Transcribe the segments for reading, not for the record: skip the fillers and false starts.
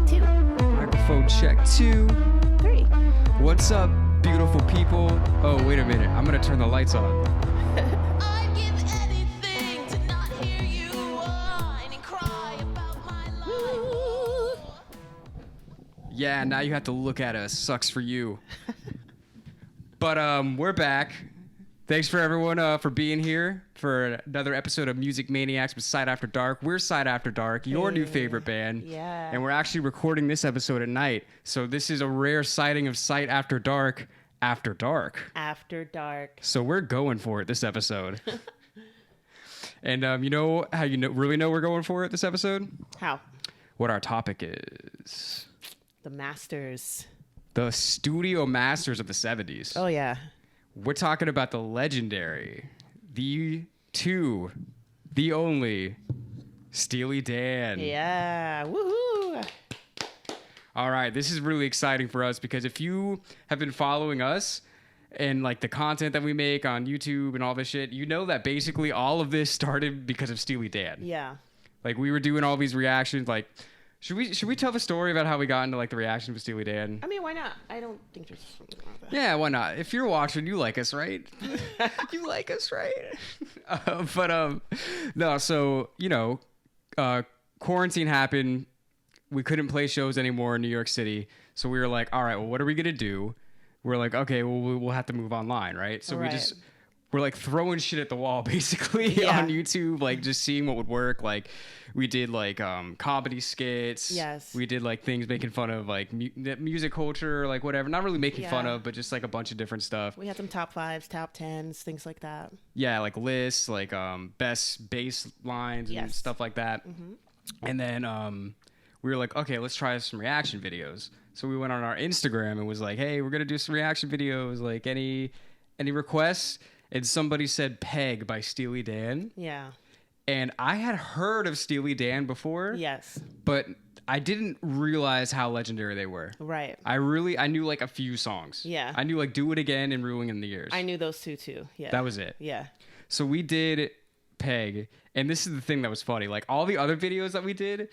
2. Microphone check 2. 3. What's up, beautiful people? Oh, wait a minute. I'm going to turn the lights on. I'd give anything to not hear you whine and cry about my life. Yeah, now you have to look at us. Sucks for you. But we're back. Thanks for everyone for being here for another episode of Music Maniacs with Sight After Dark. We're Sight After Dark, your new favorite band. Yeah. And we're actually recording this episode at night. So this is a rare sighting of Sight After Dark after dark. After dark. So we're going for it this episode. And you know how really know we're going for it this episode? How? What our topic is. The Masters. The studio masters of the 70s. Oh, yeah. We're talking about the legendary, the only Steely Dan. Yeah. Woohoo. All right, this is really exciting for us because if you have been following us and like the content that we make on YouTube and all this shit, you know that basically all of this started because of Steely Dan. Yeah. Like we were doing all these reactions. Like, should we tell the story about how we got into like the reaction with Steely Dan? I mean, why not? I don't think there's something wrong with that. Yeah, why not? If you're watching, you like us, right? You like us, right? No. So quarantine happened. We couldn't play shows anymore in New York City. So we were like, all right, well, what are we gonna do? We're like, okay, well, we'll have to move online, right? So we're like throwing shit at the wall basically on YouTube, like just seeing what would work. Like we did like comedy skits. Yes. We did like things making fun of like music culture, like whatever. Not really making fun of, but just like a bunch of different stuff. We had some top 5s, top 10s, things like that. Yeah, like lists, like best bass lines and stuff like that. Mm-hmm. And then we were like, okay, let's try some reaction videos. So we went on our Instagram and was like, hey, we're gonna do some reaction videos. Like any requests? And somebody said Peg by Steely Dan. Yeah. And I had heard of Steely Dan before. Yes. But I didn't realize how legendary they were. Right. I knew like a few songs. Yeah. I knew like Do It Again and Ruin in the Years. I knew those two too. Yeah. That was it. Yeah. So we did Peg. And this is the thing that was funny. Like all the other videos that we did,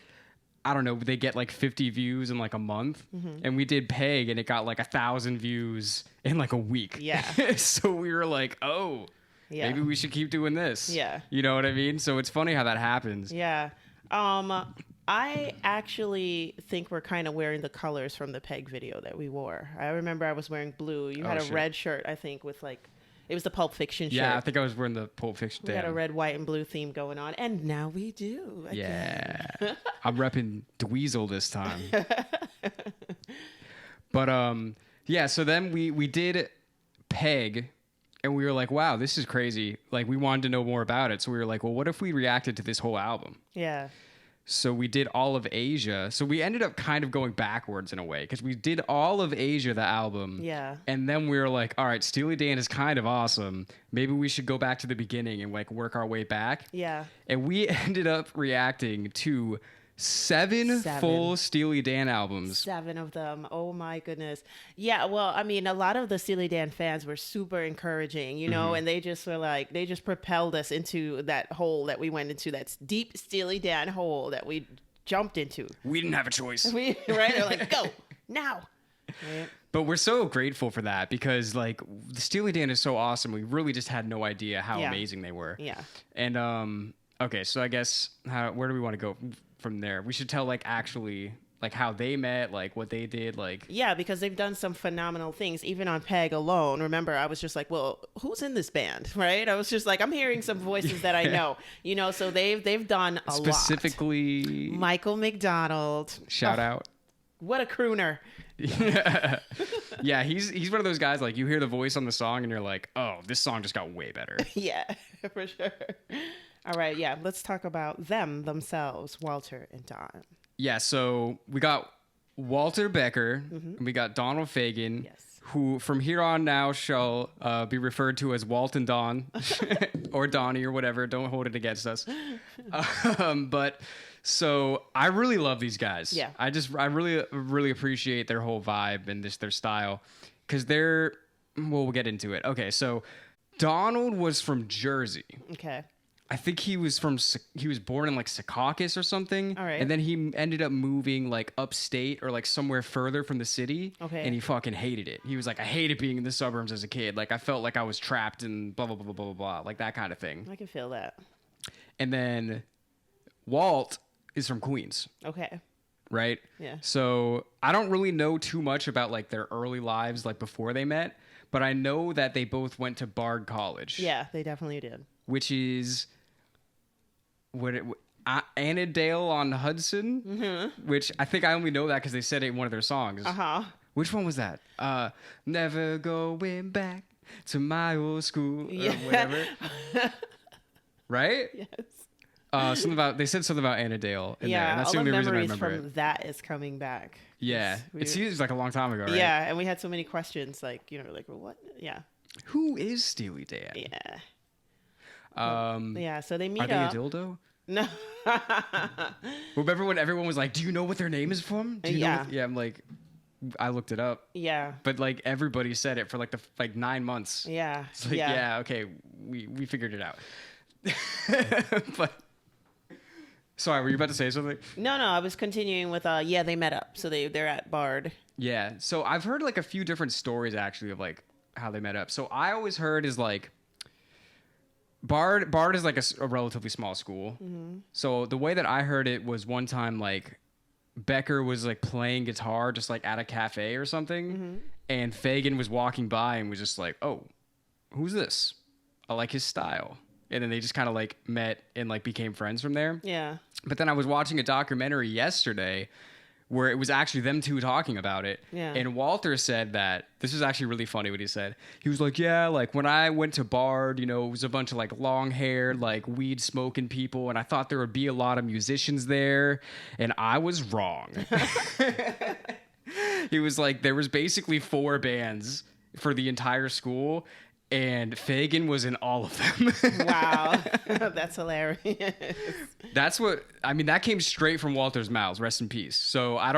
I don't know, they get like 50 views in like a month. Mm-hmm. And we did Peg and it got like 1,000 views in like a week. Yeah. So we were like, oh, maybe we should keep doing this. Yeah. You know what I mean? So it's funny how that happens. Yeah. I actually think we're kind of wearing the colors from the Peg video that we wore. I remember I was wearing blue. You had a red shirt, I think, with like, it was the Pulp Fiction shirt. Yeah, I think I was wearing the Pulp Fiction. We had a red, white, and blue theme going on, and now we do. Again. Yeah. I'm repping Dweezil this time. But, yeah, so then we did Peg, and we were like, wow, this is crazy. Like, we wanted to know more about it. So we were like, well, what if we reacted to this whole album? Yeah. So we did all of Asia. So we ended up kind of going backwards in a way because we did all of Asia, the album. Yeah. And then we were like, all right, Steely Dan is kind of awesome. Maybe we should go back to the beginning and like work our way back. Yeah. And we ended up reacting to seven full Steely Dan albums. 7 of them. Oh my goodness. Yeah. Well, I mean, a lot of the Steely Dan fans were super encouraging, you know, and they just were like, they just propelled us into that hole that we went into, that deep Steely Dan hole that we jumped into. We didn't have a choice. Right? They're like, go now. Right? But we're so grateful for that because like the Steely Dan is so awesome. We really just had no idea how amazing they were. Yeah. And okay, so I guess where do we want to go from there? We should tell like actually like how they met, like what they did, like yeah, because they've done some phenomenal things even on Peg alone. Remember, I was just like, well, who's in this band, right? I was just like, I'm hearing some voices that I know, you know. So they've done a lot. Specifically Michael McDonald, shout out. What a crooner. Yeah, he's one of those guys, like you hear the voice on the song and you're like, oh, this song just got way better. Yeah, for sure. All right, yeah, let's talk about them themselves, Walter and Don. Yeah, so we got Walter Becker and we got Donald Fagan, who from here on now shall be referred to as Walt and Don or Donnie or whatever. Don't hold it against us. But so I really love these guys. Yeah. I really appreciate their whole vibe and their style because we'll get into it. Okay, so Donald was from Jersey. Okay. I think he was born in like Secaucus or something. All right. And then he ended up moving like upstate or like somewhere further from the city. Okay. And he fucking hated it. He was like, I hated being in the suburbs as a kid. Like I felt like I was trapped and blah, blah, blah, blah, blah, blah, like that kind of thing. I can feel that. And then Walt is from Queens. Okay. Right? Yeah. So I don't really know too much about like their early lives, like before they met, but I know that they both went to Berg College. Yeah, they definitely did. Which is Annandale on Hudson, which I think I only know that because they said it in one of their songs. Which one was that? Never going back to my old school or whatever. Right? Yes. They said something about Annandale in there, and that's all the only the reason I memories remember from it. that is coming back. Yeah, it seems like a long time ago, right? Yeah, and we had so many questions, like, you know, like, well, what? Yeah. Who is Steely Dan? Yeah. Yeah, so they meet are they up. a dildo? No. Remember when everyone was like, "Do you know what their name is from?" Do you know Yeah. yeah, I'm like, I looked it up. Yeah. But like everybody said it for like 9 months. Yeah. It's like, yeah, okay, we figured it out. But sorry, were you about to say something? No, I was continuing with they met up. So they're at Bard. Yeah. So I've heard like a few different stories actually of like how they met up. So I always heard is like Bard is like a relatively small school. Mm-hmm. So the way that I heard it was one time like Becker was like playing guitar just like at a cafe or something, mm-hmm. and Fagan was walking by and was just like, "Oh, who's this? I like his style." And then they just kind of like met and like became friends from there. Yeah. But then I was watching a documentary yesterday where it was actually them two talking about it. Yeah. And Walter said that, this is actually really funny what he said. He was like, yeah, like when I went to Bard, you know, it was a bunch of like long haired, like weed smoking people. And I thought there would be a lot of musicians there. And I was wrong. He was like, there was basically 4 bands for the entire school. And Fagan was in all of them. Wow. That's hilarious. That's what, I mean, that came straight from Walter's mouth. Rest in peace. So I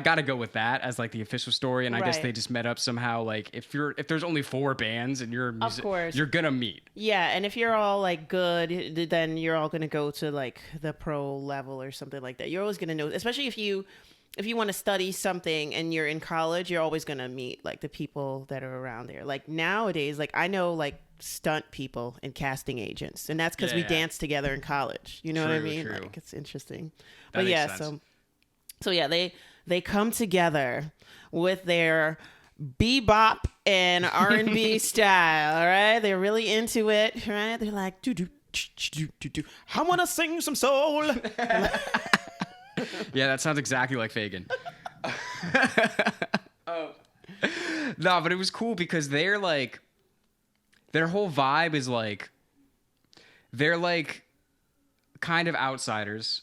got to go with that as like the official story. And I guess they just met up somehow. Like if there's only 4 bands and you're of course, you're going to meet. Yeah. And if you're all like good, then you're all going to go to like the pro level or something like that. You're always going to know, especially if you want to study something and you're in college, you're always going to meet like the people that are around there. Like nowadays, like I know like stunt people and casting agents, and that's because we danced together in college. You know what I mean? True. Like it's interesting. That but yeah, makes sense. so yeah, they come together with their bebop and R&B style. All right, they're really into it. Right, they're like, do. I want to sing some soul. Yeah, that sounds exactly like Fagan. No, but it was cool because their whole vibe is like, they're like kind of outsiders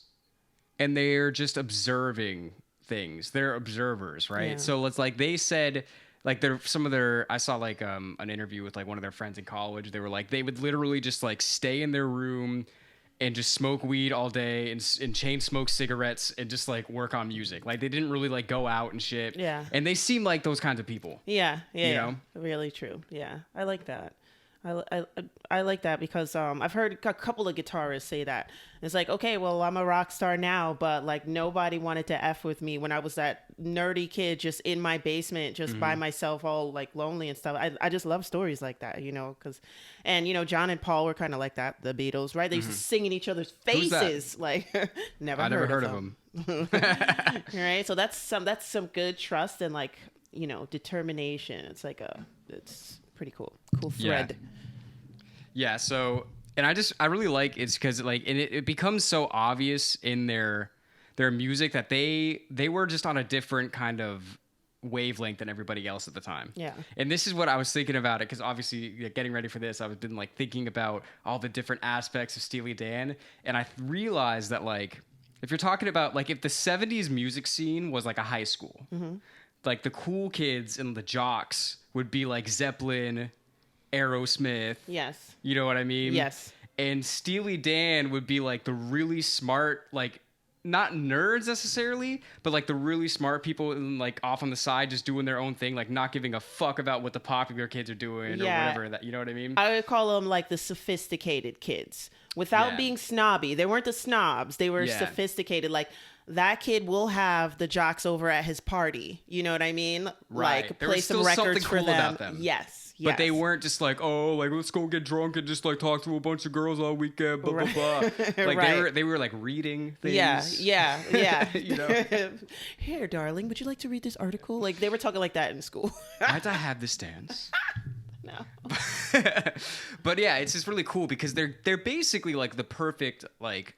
and they're just observing things. They're observers, right? Yeah. So it's like they said, like I saw like an interview with like one of their friends in college. They were like, they would literally just like stay in their room and just smoke weed all day and chain smoke cigarettes and just like work on music. Like they didn't really like go out and shit. Yeah. And they seem like those kinds of people. Yeah. You know? Really true. Yeah, I like that. I like that because I've heard a couple of guitarists say that. It's like, okay, well, I'm a rock star now, but like nobody wanted to F with me when I was that nerdy kid just in my basement, just by myself, all like lonely and stuff. I just love stories like that, you know, and you know, John and Paul were kind of like that, the Beatles, right? They used to sing in each other's faces. Like never heard of them. Right? So that's some good trust and like, you know, determination. It's like it's pretty cool thread. Yeah, so and I really like it's because like it becomes so obvious in their music that they were just on a different kind of wavelength than everybody else at the time. Yeah. And this is what I was thinking about it because obviously getting ready for this, I've been like thinking about all the different aspects of Steely Dan, and I realized that like if you're talking about like if the 70s music scene was like a high school, like the cool kids and the jocks would be like Zeppelin, Aerosmith. Yes. You know what I mean? Yes. And Steely Dan would be like the really smart, like not nerds necessarily, but like the really smart people and like off on the side just doing their own thing, like not giving a fuck about what the popular kids are doing or whatever. That, you know what I mean? I would call them like the sophisticated kids without being snobby. They weren't the snobs. They were sophisticated. Like that kid will have the jocks over at his party. You know what I mean? Right. Like there play was some still records something for cool them. about them. Yes. But they weren't just like, oh, like let's go get drunk and just like talk to a bunch of girls all weekend, blah blah blah. Like they were like reading things. Yeah. You know. Here, darling, would you like to read this article? Like they were talking like that in school. Might I have this dance? No. But yeah, it's just really cool because they're basically like the perfect like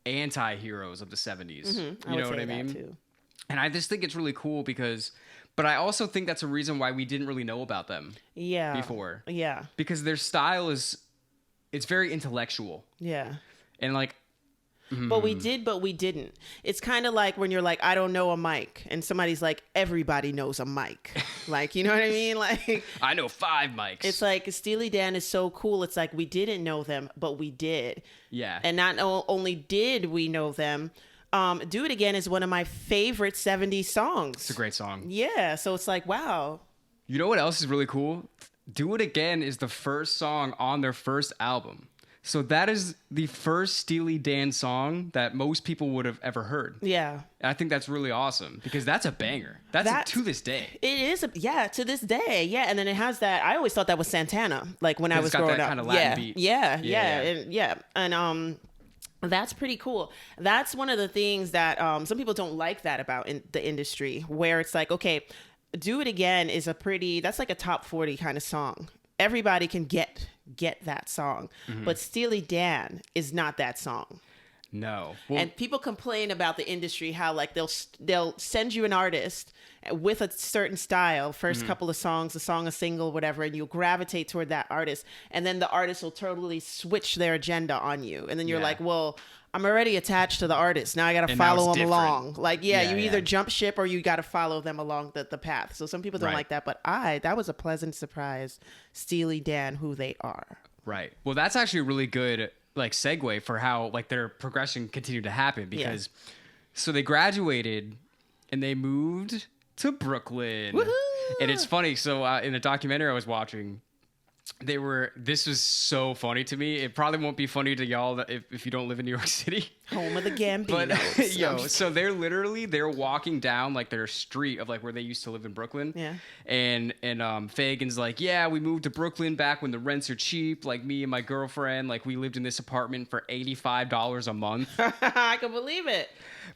anti-heroes of the 70s. You know what I mean? Too. And I just think it's really cool because. But I also think that's a reason why we didn't really know about them before. Yeah. Because their style it's very intellectual. Yeah. And like... But we did, but we didn't. It's kind of like when you're like, I don't know a mic. And somebody's like, everybody knows a mic. Like, you know what I mean? Like... I know 5 mics. It's like Steely Dan is so cool. It's like we didn't know them, but we did. Yeah. And not only did we know them... Do It Again is one of my favorite 70s songs. It's a great song. Yeah, so it's like, wow. You know what else is really cool? Do It Again is the first song on their first album. So that is the first Steely Dan song that most people would have ever heard. Yeah. And I think that's really awesome because that's a banger. That's to this day. It is, to this day. Yeah, and then it has that, I always thought that was Santana, like when I was growing up. It's got that kind of Latin beat. Yeah. And that's pretty cool. That's one of the things that some people don't like that about in the industry, where it's like, okay, Do It Again is that's like a top 40 kind of song. Everybody can get that song, but Steely Dan is not that song. No. Well, and people complain about the industry, how like they'll send you an artist with a certain style, first couple of songs, a song, a single, whatever, and you'll gravitate toward that artist. And then the artist will totally switch their agenda on you. And then you're like, well, I'm already attached to the artist. Now I got to follow them along. Like, you either jump ship or you got to follow them along the path. So some people don't like that, but that was a pleasant surprise. Steely Dan, who they are. Right. Well, that's actually a really good like segue for how like their progression continued to happen because so they graduated and they moved to Brooklyn. Woohoo! And it's funny. So in the documentary I was watching, this was so funny to me. It probably won't be funny to y'all if you don't live in New York City. Home of the Gambinos. But so they're walking down like their street of like where they used to live in Brooklyn. Yeah. And Fagan's like, yeah, we moved to Brooklyn back when the rents are cheap. Like me and my girlfriend, like we lived in this apartment for $85 a month. I can believe it.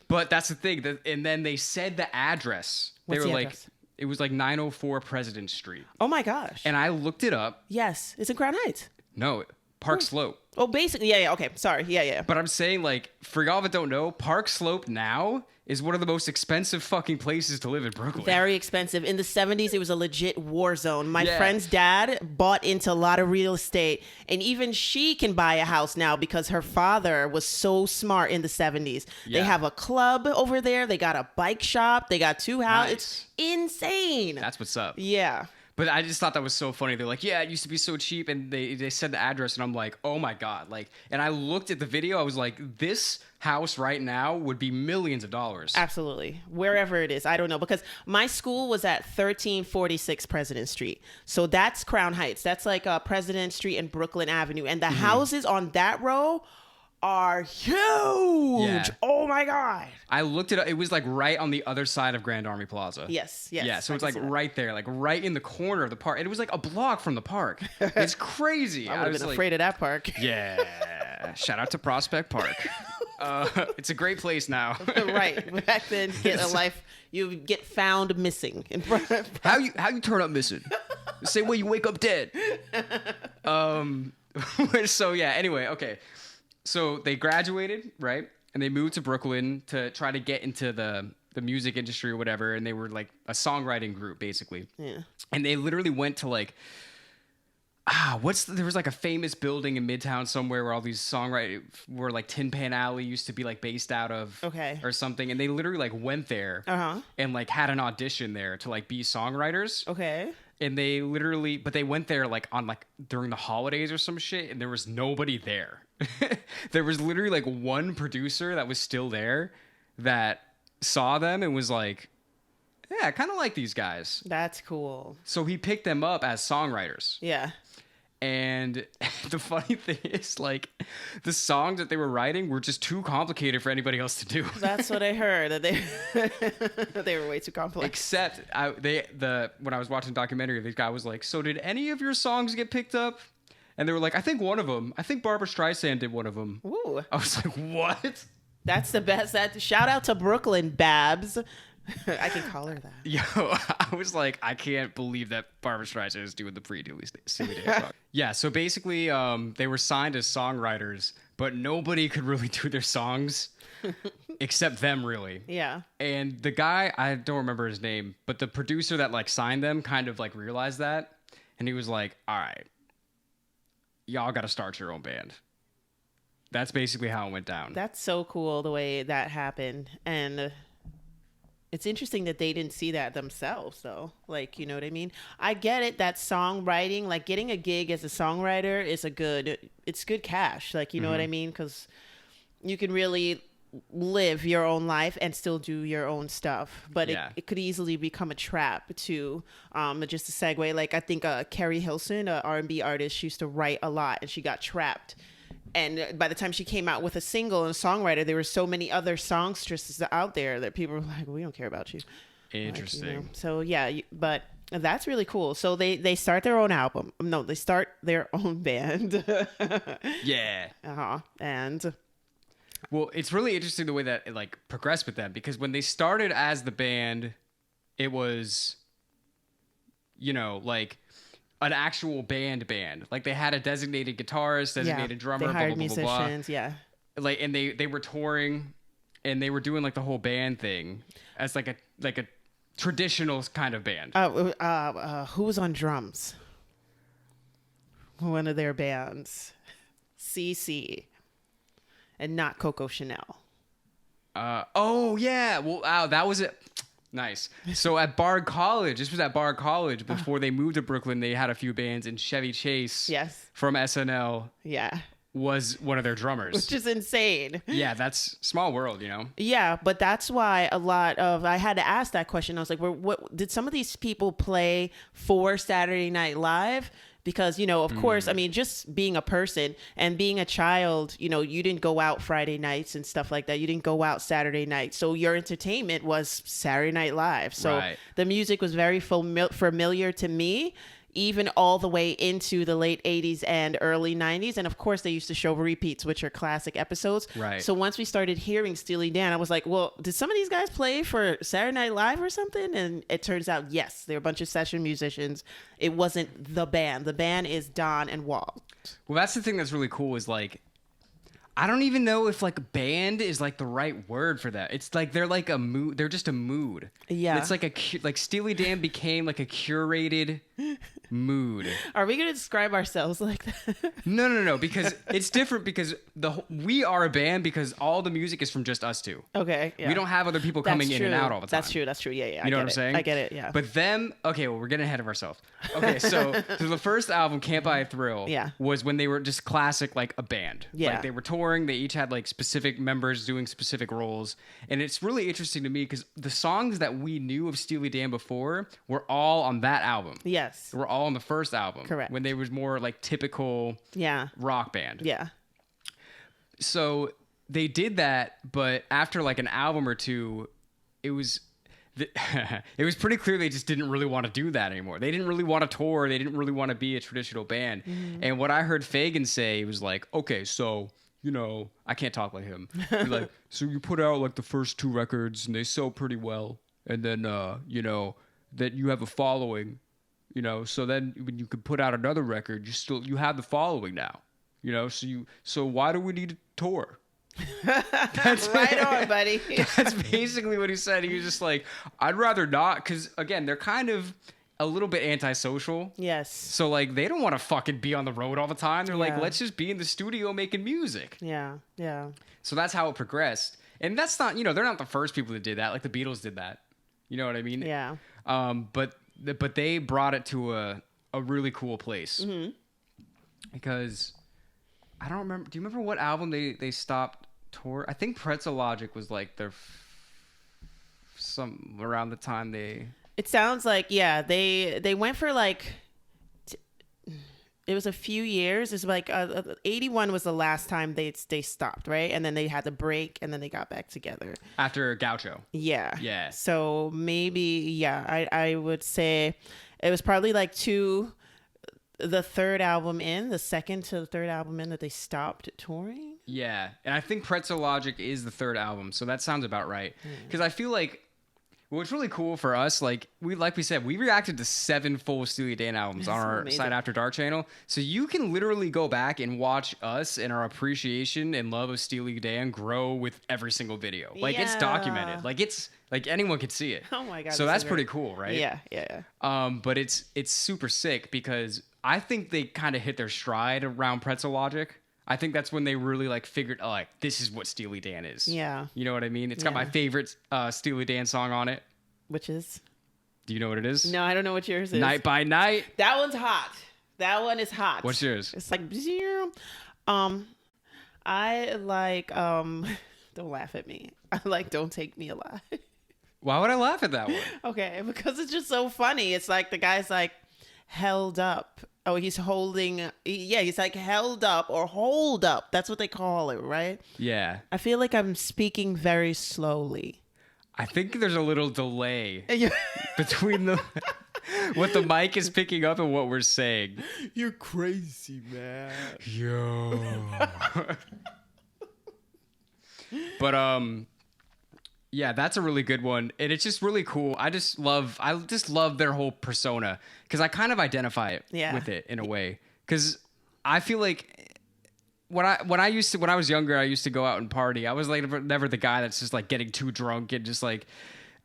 But that's the thing. And then they said the address. What's they were the like, address? It was like 904 President Street. Oh my gosh. And I looked it up. Yes. It's in Crown Heights. No, Park Slope. Oh, basically. Yeah. Okay. Sorry. Yeah. But I'm saying, like, for y'all that don't know, Park Slope now is one of the most expensive fucking places to live in Brooklyn. Very expensive. In the 70s, it was a legit war zone. My friend's dad bought into a lot of real estate, and even she can buy a house now because her father was so smart in the 70s. Yeah. They have a club over there. They got a bike shop. They got 2 houses. Nice. It's insane. That's what's up. Yeah. But I just thought that was so funny. They're like, yeah, it used to be so cheap. And they said the address. And I'm like, oh, my God. Like, and I looked at the video. I was like, this house right now would be millions of dollars. Absolutely. Wherever it is. I don't know. Because my school was at 1346 President Street. So that's Crown Heights. That's like President Street and Brooklyn Avenue. And the houses on that row are huge. Yeah. Oh my God. I looked it up. It was like right on the other side of Grand Army Plaza. Yes. Yeah, so it's like right there, like right in the corner of the park. And it was like a block from the park. It's crazy. I would have been afraid of that park. Yeah. Shout out to Prospect Park. It's a great place now. Right. Back then, you get found missing. How you turn up missing? The same way you wake up dead. So yeah, anyway, okay. So they graduated, right? And they moved to Brooklyn to try to get into the music industry or whatever. And they were like a songwriting group, basically. Yeah. And they literally went to like, there was like a famous building in Midtown somewhere where all these songwriters were like Tin Pan Alley used to be like based out of. Okay. Or something. And they literally like went there and like had an audition there to like be songwriters. Okay. And they literally, but they went there like on like during the holidays or some shit, and there was nobody there. There was literally like one producer that was still there that saw them and was like, yeah, I kind of like these guys. That's cool. So he picked them up as songwriters. Yeah. And the funny thing is, like, the songs that they were writing were just too complicated for anybody else to do. That's what I heard. That they they were way too complex. Except when I was watching the documentary, this guy was like, "So did any of your songs get picked up?" And they were like, "I think one of them. I think Barbra Streisand did one of them." Ooh. I was like, "What?" That's the best. That shout out to Brooklyn Babs. I can call her that. Yo, I was like, I can't believe that Barbra Streisand is doing the Steely Dan song. Yeah, so basically, they were signed as songwriters, but nobody could really do their songs except them, really. Yeah. And the guy, I don't remember his name, but the producer that like signed them kind of like realized that, and he was like, "All right, y'all got to start your own band." That's basically how it went down. That's so cool the way that happened, and it's interesting that they didn't see that themselves, though. Like, you know what I mean? I get it that songwriting, like getting a gig as a songwriter is it's good cash. Like, you know what I mean? Because you can really live your own life and still do your own stuff. But it could easily become a trap too. Just a segue, like I think Carrie Hilson, an R&B artist, she used to write a lot and she got trapped. And by the time she came out with a single and a songwriter, there were so many other songstresses out there that people were like, "We don't care about you." Interesting. Like, you know? So yeah, but that's really cool. So they start their own album. No, they start their own band. Yeah. And well, it's really interesting the way that it like progressed with them, because when they started as the band, it was, you know, like an actual band. Like they had a designated guitarist, designated drummer, they hired blah, blah, blah, blah, musicians, yeah. Like, and they were touring, and they were doing like the whole band thing as like a traditional kind of band. Who was on drums? One of their bands, CC, and not Coco Chanel. Oh yeah, well, that was it. Nice. So at Berg College, this was at Berg College before they moved to Brooklyn. They had a few bands, and Chevy Chase, from SNL, was one of their drummers, which is insane. Yeah, that's small world, you know. Yeah, but that's why I had to ask that question. I was like, what did some of these people play for Saturday Night Live? Because, you know, of course, I mean, just being a person and being a child, you know, you didn't go out Friday nights and stuff like that. You didn't go out Saturday nights. So your entertainment was Saturday Night Live. So the music was very familiar to me, even all the way into the late 80s and early 90s. And of course, they used to show repeats, which are classic episodes. Right. So once we started hearing Steely Dan, I was like, well, did some of these guys play for Saturday Night Live or something? And it turns out, yes, they're a bunch of session musicians. It wasn't the band. The band is Don and Walt. Well, that's the thing that's really cool is like, I don't even know if like band is like the right word for that. It's like they're like a mood. They're just a mood. Yeah. It's like like Steely Dan became like a curated mood. Are we going to describe ourselves like that? No. Because it's different because we are a band because all the music is from just us two. Okay. Yeah. We don't have other people coming in and out all the time. That's true. Yeah. You know what I'm saying? I get it. Yeah. But them, okay, well, we're getting ahead of ourselves. Okay, so the first album, Can't Buy a Thrill, was when they were just classic, like a band. Yeah. Like they were touring. They each had like specific members doing specific roles. And it's really interesting to me because the songs that we knew of Steely Dan before were all on that album. Yes. They were all on the first album. Correct. When they was more like typical rock band. Yeah. So they did that, but after like an album or two, it was pretty clear they just didn't really want to do that anymore. They didn't really want to tour. They didn't really want to be a traditional band. Mm-hmm. And what I heard Fagan say was like, okay, so, you know, I can't talk like him. He's like, so you put out like the first 2 records and they sell pretty well. And then, you know, that you have a following, you know, so then when you could put out another record, you have the following now, you know, so why do we need to tour? That's right on, buddy. That's basically what he said. He was just like, I'd rather not, because again, they're kind of a little bit antisocial. Yes. So like, they don't want to fucking be on the road all the time. They're like, let's just be in the studio making music. Yeah. So that's how it progressed. And that's not, you know, they're not the first people that did that. Like the Beatles did that. You know what I mean? Yeah. But but they brought it to a really cool place. Mm-hmm. Because I don't remember. Do you remember what album they stopped tour? I think Pretzel Logic was like their some around the time they. It sounds like they went for like. It was a few years. It's like 81 was the last time they stopped, right? And then they had the break, and then they got back together After Gaucho. Yeah. Yeah. So maybe I would say it was probably like the second to the third album in that they stopped touring. Yeah, and I think Pretzel Logic is the third album, so that sounds about right. Because I feel like what's really cool for us, like we said, we reacted to 7 full Steely Dan albums on our amazing. Side After Dark channel. So you can literally go back and watch us and our appreciation and love of Steely Dan grow with every single video. Like it's documented. Like it's like anyone could see it. Oh my God. So that's pretty cool, right? Yeah. But it's super sick because I think they kind of hit their stride around Pretzel Logic. I think that's when they really like figured, like, this is what Steely Dan is. Yeah. You know what I mean? It's got my favorite Steely Dan song on it. Which is? Do you know what it is? No, I don't know what yours is. Night by Night. That one's hot. That one is hot. What's yours? It's like zero. I like don't laugh at me. I like Don't Take Me Alive. Why would I laugh at that one? Okay, because it's just so funny. It's like the guy's like held up. Oh, he's holding. Yeah, he's like held up or hold up. That's what they call it, right? Yeah. I feel like I'm speaking very slowly. I think there's a little delay between what the mic is picking up and what we're saying. You're crazy, man. Yo. But yeah, that's a really good one, and it's just really cool. I just love their whole persona because I kind of identify with it in a way. Because I feel like when I was younger, I used to go out and party. I was like never the guy that's just like getting too drunk and just like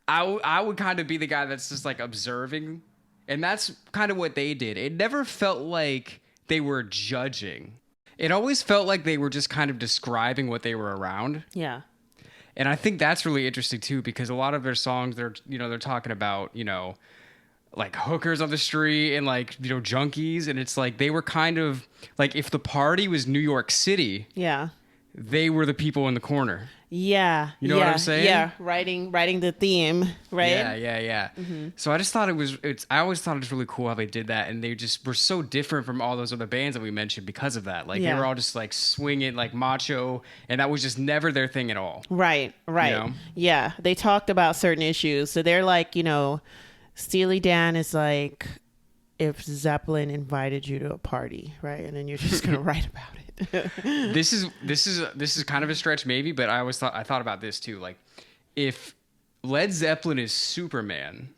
I would kind of be the guy that's just like observing, and that's kind of what they did. It never felt like they were judging. It always felt like they were just kind of describing what they were around. Yeah. And I think that's really interesting too, because a lot of their songs, they're talking about, like hookers on the street and like, junkies. And it's like, they were kind of like, if the party was New York City, yeah, they were the people in the corner. Yeah. You know what I'm saying? Yeah. Writing the theme, right? Yeah. Mm-hmm. So I just thought I always thought it was really cool how they did that. And they just were so different from all those other bands that we mentioned because of that. Like they were all just like swinging, like macho. And that was just never their thing at all. Right. Yeah. They talked about certain issues. So they're like, Steely Dan is like if Zeppelin invited you to a party, right? And then you're just going to write about it. This is kind of a stretch maybe, but I thought about this too. Like if Led Zeppelin is Superman,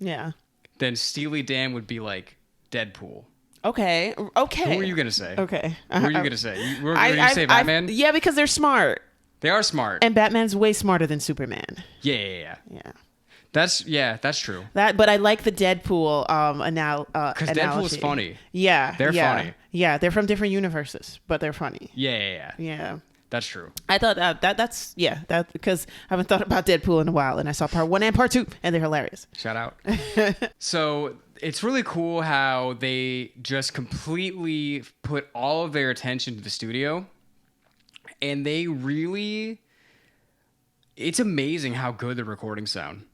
then Steely Dan would be like Deadpool. Okay. Who are you gonna say? Okay. Who are you gonna say? Were you say Batman? Yeah, because they're smart. They are smart. And Batman's way smarter than Superman. Yeah. That's true. But I like the Deadpool analogy. Because Deadpool's funny. Yeah. They're funny. Yeah, they're from different universes, but they're funny. Yeah. That's true. I thought that's because I haven't thought about Deadpool in a while, and I saw part 1 and part 2, and they're hilarious. Shout out. So it's really cool how they just completely put all of their attention to the studio, and it's amazing how good the recordings sound.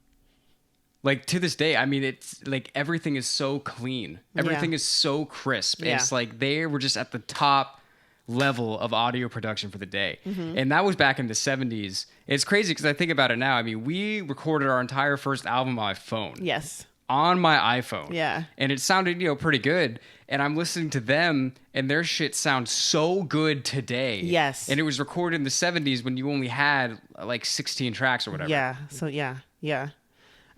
Like to this day, I mean, it's like everything is so clean. Everything is so crisp. Yeah. It's like they were just at the top level of audio production for the day. Mm-hmm. And that was back in the 70s. It's crazy because I think about it now. I mean, we recorded our entire first album on my phone. Yes. On my iPhone. Yeah. And it sounded, pretty good. And I'm listening to them and their shit sounds so good today. Yes. And it was recorded in the 70s when you only had like 16 tracks or whatever. Yeah. So yeah.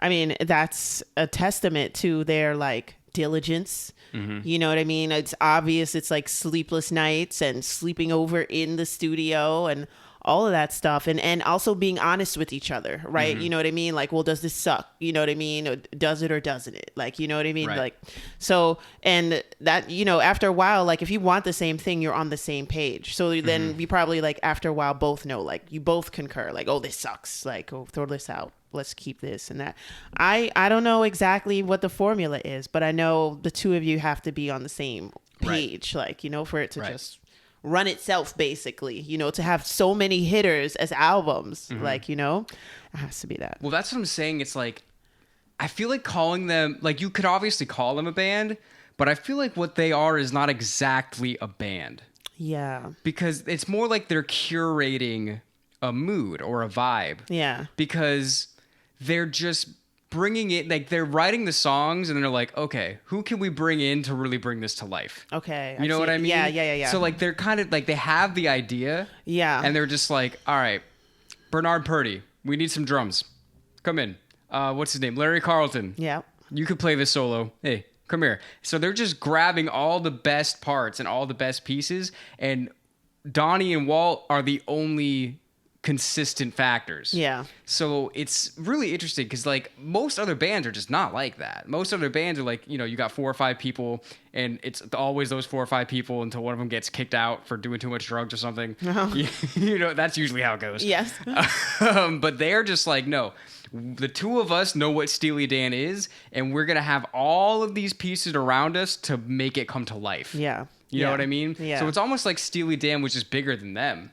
I mean, that's a testament to their like diligence. Mm-hmm. You know what I mean? It's obvious. It's like sleepless nights and sleeping over in the studio and all of that stuff. And also being honest with each other, right? Mm-hmm. You know what I mean? Like, well, does this suck? You know what I mean? Or does it or doesn't it? Like, you know what I mean? Right. Like, so, and that, after a while, like if you want the same thing, you're on the same page. So then you probably like after a while both know, like you both concur, like, oh, this sucks. Like, oh, throw this out. let's keep this and that. I don't know exactly what the formula is, but I know the two of you have to be on the same page, like, you know, for it to just run itself, basically, you know, to have so many hitters as albums, like, you know, it has to be that. Well, that's what I'm saying. It's like, I feel like calling them, like, you could obviously call them a band, but I feel like what they are is not exactly a band. Yeah. Because it's more like they're curating a mood or a vibe. Yeah. Because they're just bringing it, like, they're writing the songs and they're like, okay, who can we bring in to really bring this to life? Okay. You know what I mean? Yeah. So, like, they're kind of like, they have the idea. Yeah. And they're just like, all right, Bernard Purdy, we need some drums. Come in. What's his name? Larry Carlton. Yeah. You could play this solo. Hey, come here. So they're just grabbing all the best parts and all the best pieces, and Donnie and Walt are the only consistent factors. Yeah. So it's really interesting because, like, most other bands are just not like that. Most other bands are like, you know, you got 4 or 5 people, and it's always those 4 or 5 people until one of them gets kicked out for doing too much drugs or something. You know, that's usually how it goes. Yes. But they're just like, no, the two of us know what Steely Dan is, and we're going to have all of these pieces around us to make it come to life. Yeah. You know what I mean? Yeah. So it's almost like Steely Dan was just bigger than them.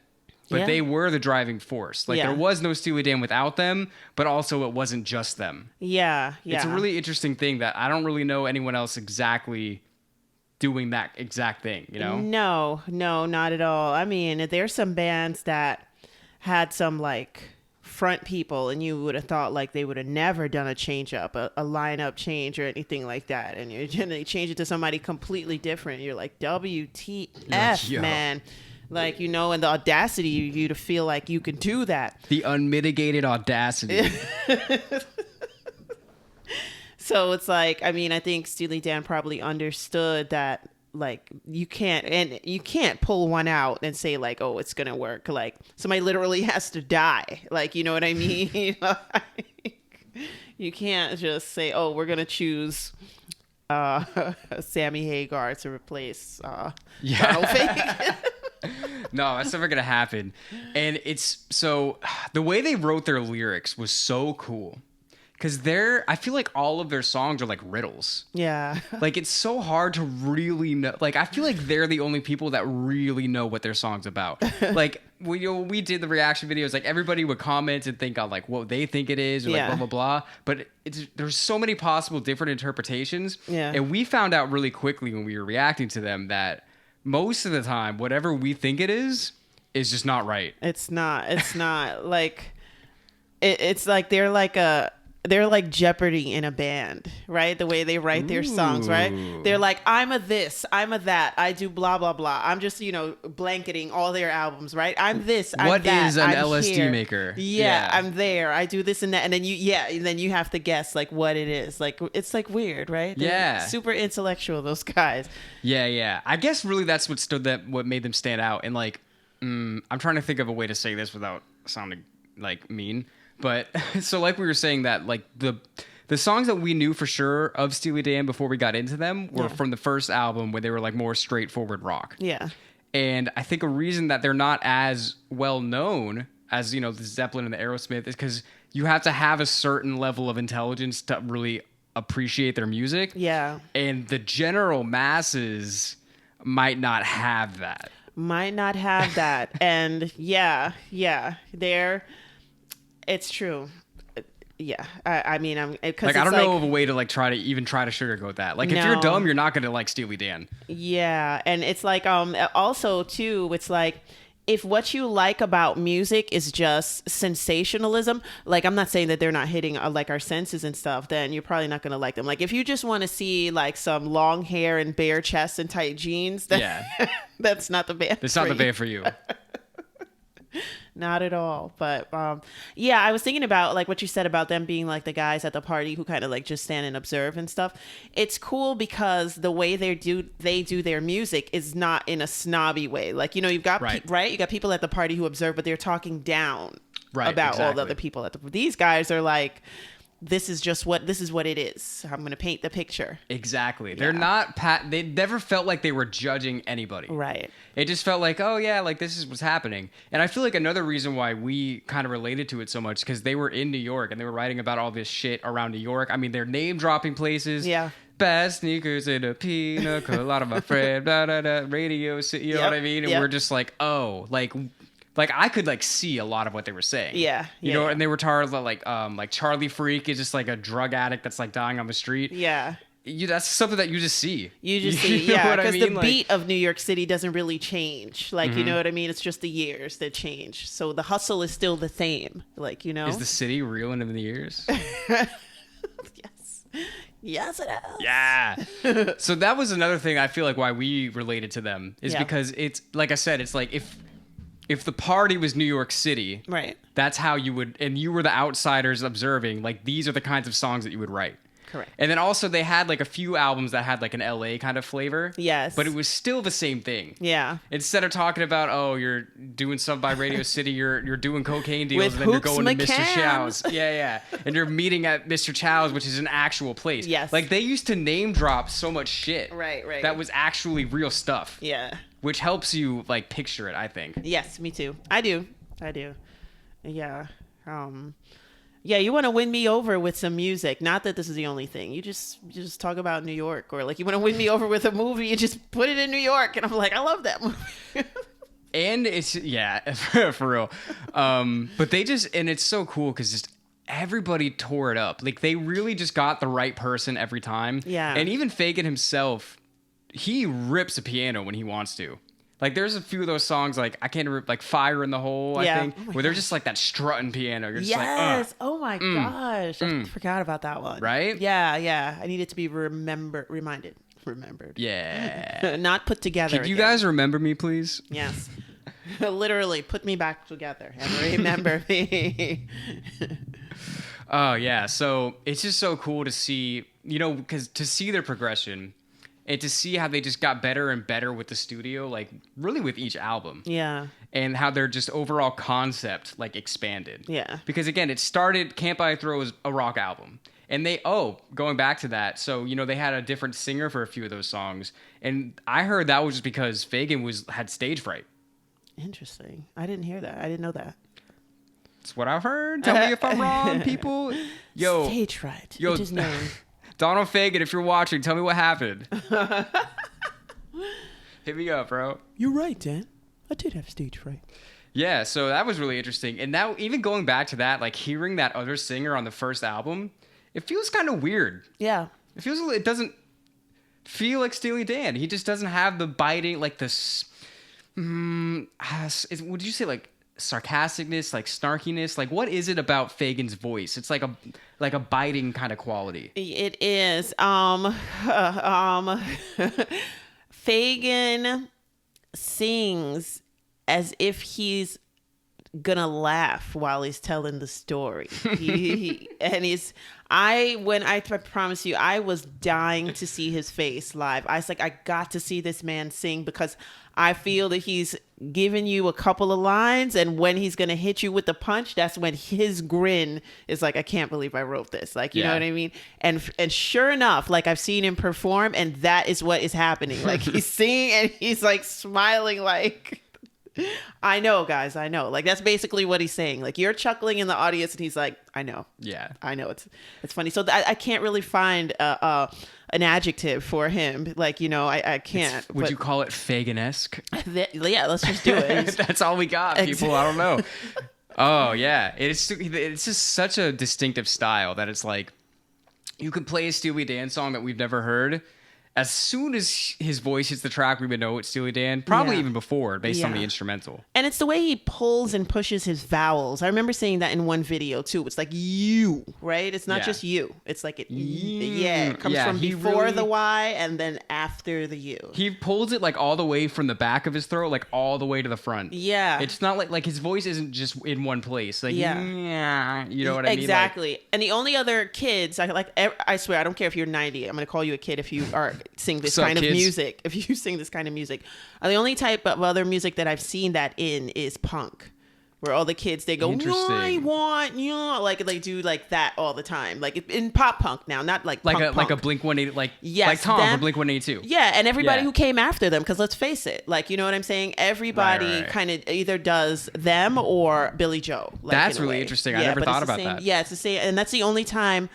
But they were the driving force. Like, there was no Steely Dan without them, but also it wasn't just them. Yeah. It's a really interesting thing that I don't really know anyone else exactly doing that exact thing, you know? No, not at all. I mean, there's some bands that had some, like, front people, and you would have thought, like, they would have never done a change up, a lineup change or anything like that. And they change it to somebody completely different. You're like, WTF, Yo. man. Like, you know, and the audacity of you to feel like you can do that. The unmitigated audacity. So it's like, I mean, I think Steely Dan probably understood that, like, you can't pull one out and say, like, oh, it's gonna work. Like, somebody literally has to die. Like, you know what I mean? You can't just say, oh, we're gonna choose Sammy Hagar to replace Donald Fagan. No, that's never gonna happen. And it's so, the way they wrote their lyrics was so cool, because I feel like all of their songs are like riddles. Yeah. Like, it's so hard to really know. Like, I feel like they're the only people that really know what their song's about. Like, we did the reaction videos, like, everybody would comment and think on, like, what they think it is, or like, blah, blah, blah. But there's so many possible different interpretations. Yeah. And we found out really quickly when we were reacting to them that most of the time, whatever we think it is just not right. It's not like, it's like they're like Jeopardy in a band, right? The way they write their songs, right? They're like, I'm a this, I'm a that, I do blah, blah, blah. I'm just, you know, blanketing all their albums, right? I'm this, I'm what that. What is an I'm LSD here. maker? Yeah, I'm there. I do this and that. And then you have to guess, like, what it is. Like, it's, like, weird, right? They're super intellectual, those guys. Yeah. I guess really that's what made them stand out. And, like, I'm trying to think of a way to say this without sounding, like, mean. But so, like, we were saying that, like, the songs that we knew for sure of Steely Dan before we got into them were from the first album, where they were, like, more straightforward rock. Yeah. And I think a reason that they're not as well known as, you know, the Zeppelin and the Aerosmith is because you have to have a certain level of intelligence to really appreciate their music. Yeah. And the general masses might not have that. And it's true. Yeah. I mean, like, I don't know of a way to, like, try to sugarcoat that. Like, if you're dumb, you're not going to like Steely Dan. Yeah. And it's like, also too, it's like, if what you like about music is just sensationalism, like, I'm not saying that they're not hitting like our senses and stuff, then you're probably not going to like them. Like, if you just want to see, like, some long hair and bare chest and tight jeans, then that's not the band. It's not the band for you. Not at all. But yeah, I was thinking about, like, what you said about them being like the guys at the party who kind of, like, just stand and observe and stuff. It's cool because the way they do their music is not in a snobby way. Like, you know, you've got you got people at the party who observe, but they're talking down about all the other people at these guys are like, this is what it is. I'm going to paint the picture. Exactly. They're not they never felt like they were judging anybody. Right. It just felt like, oh yeah, like this is what's happening. And I feel like another reason why we kind of related to it so much, because they were in New York and they were writing about all this shit around New York. I mean, they're name dropping places. Yeah. Best sneakers in a pina colada, my friend, da da da, Radio City, you know what I mean? And we're just like, oh, like I could like see a lot of what they were saying. Yeah. You know, and they were tired of like Charlie Freak is just like a drug addict that's like dying on the street. Yeah. That's something that you just see. You just see, yeah, because I mean? the beat of New York City doesn't really change. Like, you know what I mean? It's just the years that change. So the hustle is still the same. Like, you know? Is the city reeling in the years? Yes. Yes, it is. Yeah. So that was another thing I feel like why we related to them is because it's, like I said, it's like if the party was New York City, right, that's how you would, and you were the outsiders observing, like these are the kinds of songs that you would write. Correct. And then also they had like a few albums that had like an LA kind of flavor. Yes. But it was still the same thing. Yeah. Instead of talking about, oh, you're doing stuff by Radio City, you're doing cocaine deals, With and then you're Hoops going to Mr. McCann. Chow's. Yeah. And you're meeting at Mr. Chow's, which is an actual place. Yes. Like they used to name drop so much shit. Right. That was actually real stuff. Yeah. Which helps you like picture it, I think. Yes, me too. I do. Yeah. Yeah, you want to win me over with some music. Not that this is the only thing. You just talk about New York, or like you want to win me over with a movie. You just put it in New York, and I'm like, I love that movie. And it's for real. But they just, and it's so cool because just everybody tore it up. Like they really just got the right person every time. Yeah. And even Fagan himself, he rips a piano when he wants to. Like there's a few of those songs like I can't remember, like Fire in the Hole, I think, where they're just like that strutting piano. You're just yes. Oh my gosh. I forgot about that one. Right? Yeah. I needed to be remembered. Yeah. Not put together. Could you guys remember me, please? Yes. Literally put me back together and remember me. Oh yeah. So it's just so cool to see, you know, because to see their progression. And to see how they just got better and better with the studio, like really with each album. Yeah. And how their just overall concept like expanded. Yeah. Because again, it started, Camp I Throw was a rock album. And going back to that, so, you know, they had a different singer for a few of those songs. And I heard that was just because Fagan had stage fright. Interesting. I didn't hear that. I didn't know that. That's what I've heard. Tell me if I'm wrong, people. Yo. Stage fright. Yo. It is known. Donald Fagan, if you're watching, tell me what happened. Hit me up, bro. You're right, Dan. I did have stage fright. Yeah, so that was really interesting. And now, even going back to that, like hearing that other singer on the first album, it feels kind of weird. Yeah. It doesn't feel like Steely Dan. He just doesn't have the biting, like this. Would you say like sarcasticness, like snarkiness? Like what is it about Fagan's voice? It's like a biting kind of quality. It is. Fagan sings as if he's gonna laugh while he's telling the story. I promise you, I was dying to see his face live. I was like, I got to see this man sing because I feel that he's giving you a couple of lines, and when he's gonna hit you with the punch, that's when his grin is like, I can't believe I wrote this. Like, you know what I mean? And sure enough, like I've seen him perform, and that is what is happening. Like he's singing and he's like smiling, like. I know, guys. I know. Like that's basically what he's saying. Like you're chuckling in the audience, and he's like, "I know." Yeah, I know. It's funny. So I can't really find an adjective for him. Like I can't. Would you call it Fagan-esque? Yeah, let's just do it. That's all we got, people. I don't know. Oh yeah, it's just such a distinctive style that it's like you could play a Steely Dan song that we've never heard. As soon as his voice hits the track, we would know it's Steely Dan. Probably even before, based on the instrumental. And it's the way he pulls and pushes his vowels. I remember seeing that in one video, too. It's like you, right? It's not just you. It's like it comes from before the Y and then after the U. He pulls it like all the way from the back of his throat, like all the way to the front. Yeah. It's not like his voice isn't just in one place. Like, you know what I mean? Exactly. Like, and the only other kids, I swear, I don't care if you're 90. I'm going to call you a kid if you are sing this kind of music. If you sing this kind of music, the only type of other music that I've seen that in is punk. where all the kids, they go, Interesting. I want you, like they do like that all the time, like in pop punk now, not like like punk, a Blink 180, like Yes, Tom them- from Blink 182. Yeah, and everybody Yeah. who came after them, because let's face it, like, you know what I'm saying? Everybody Right. kind of either does them or Billy Joe. Like, That's in a really way. interesting. I never but thought it's the about same- that. Yeah, it's the same, and that's the only time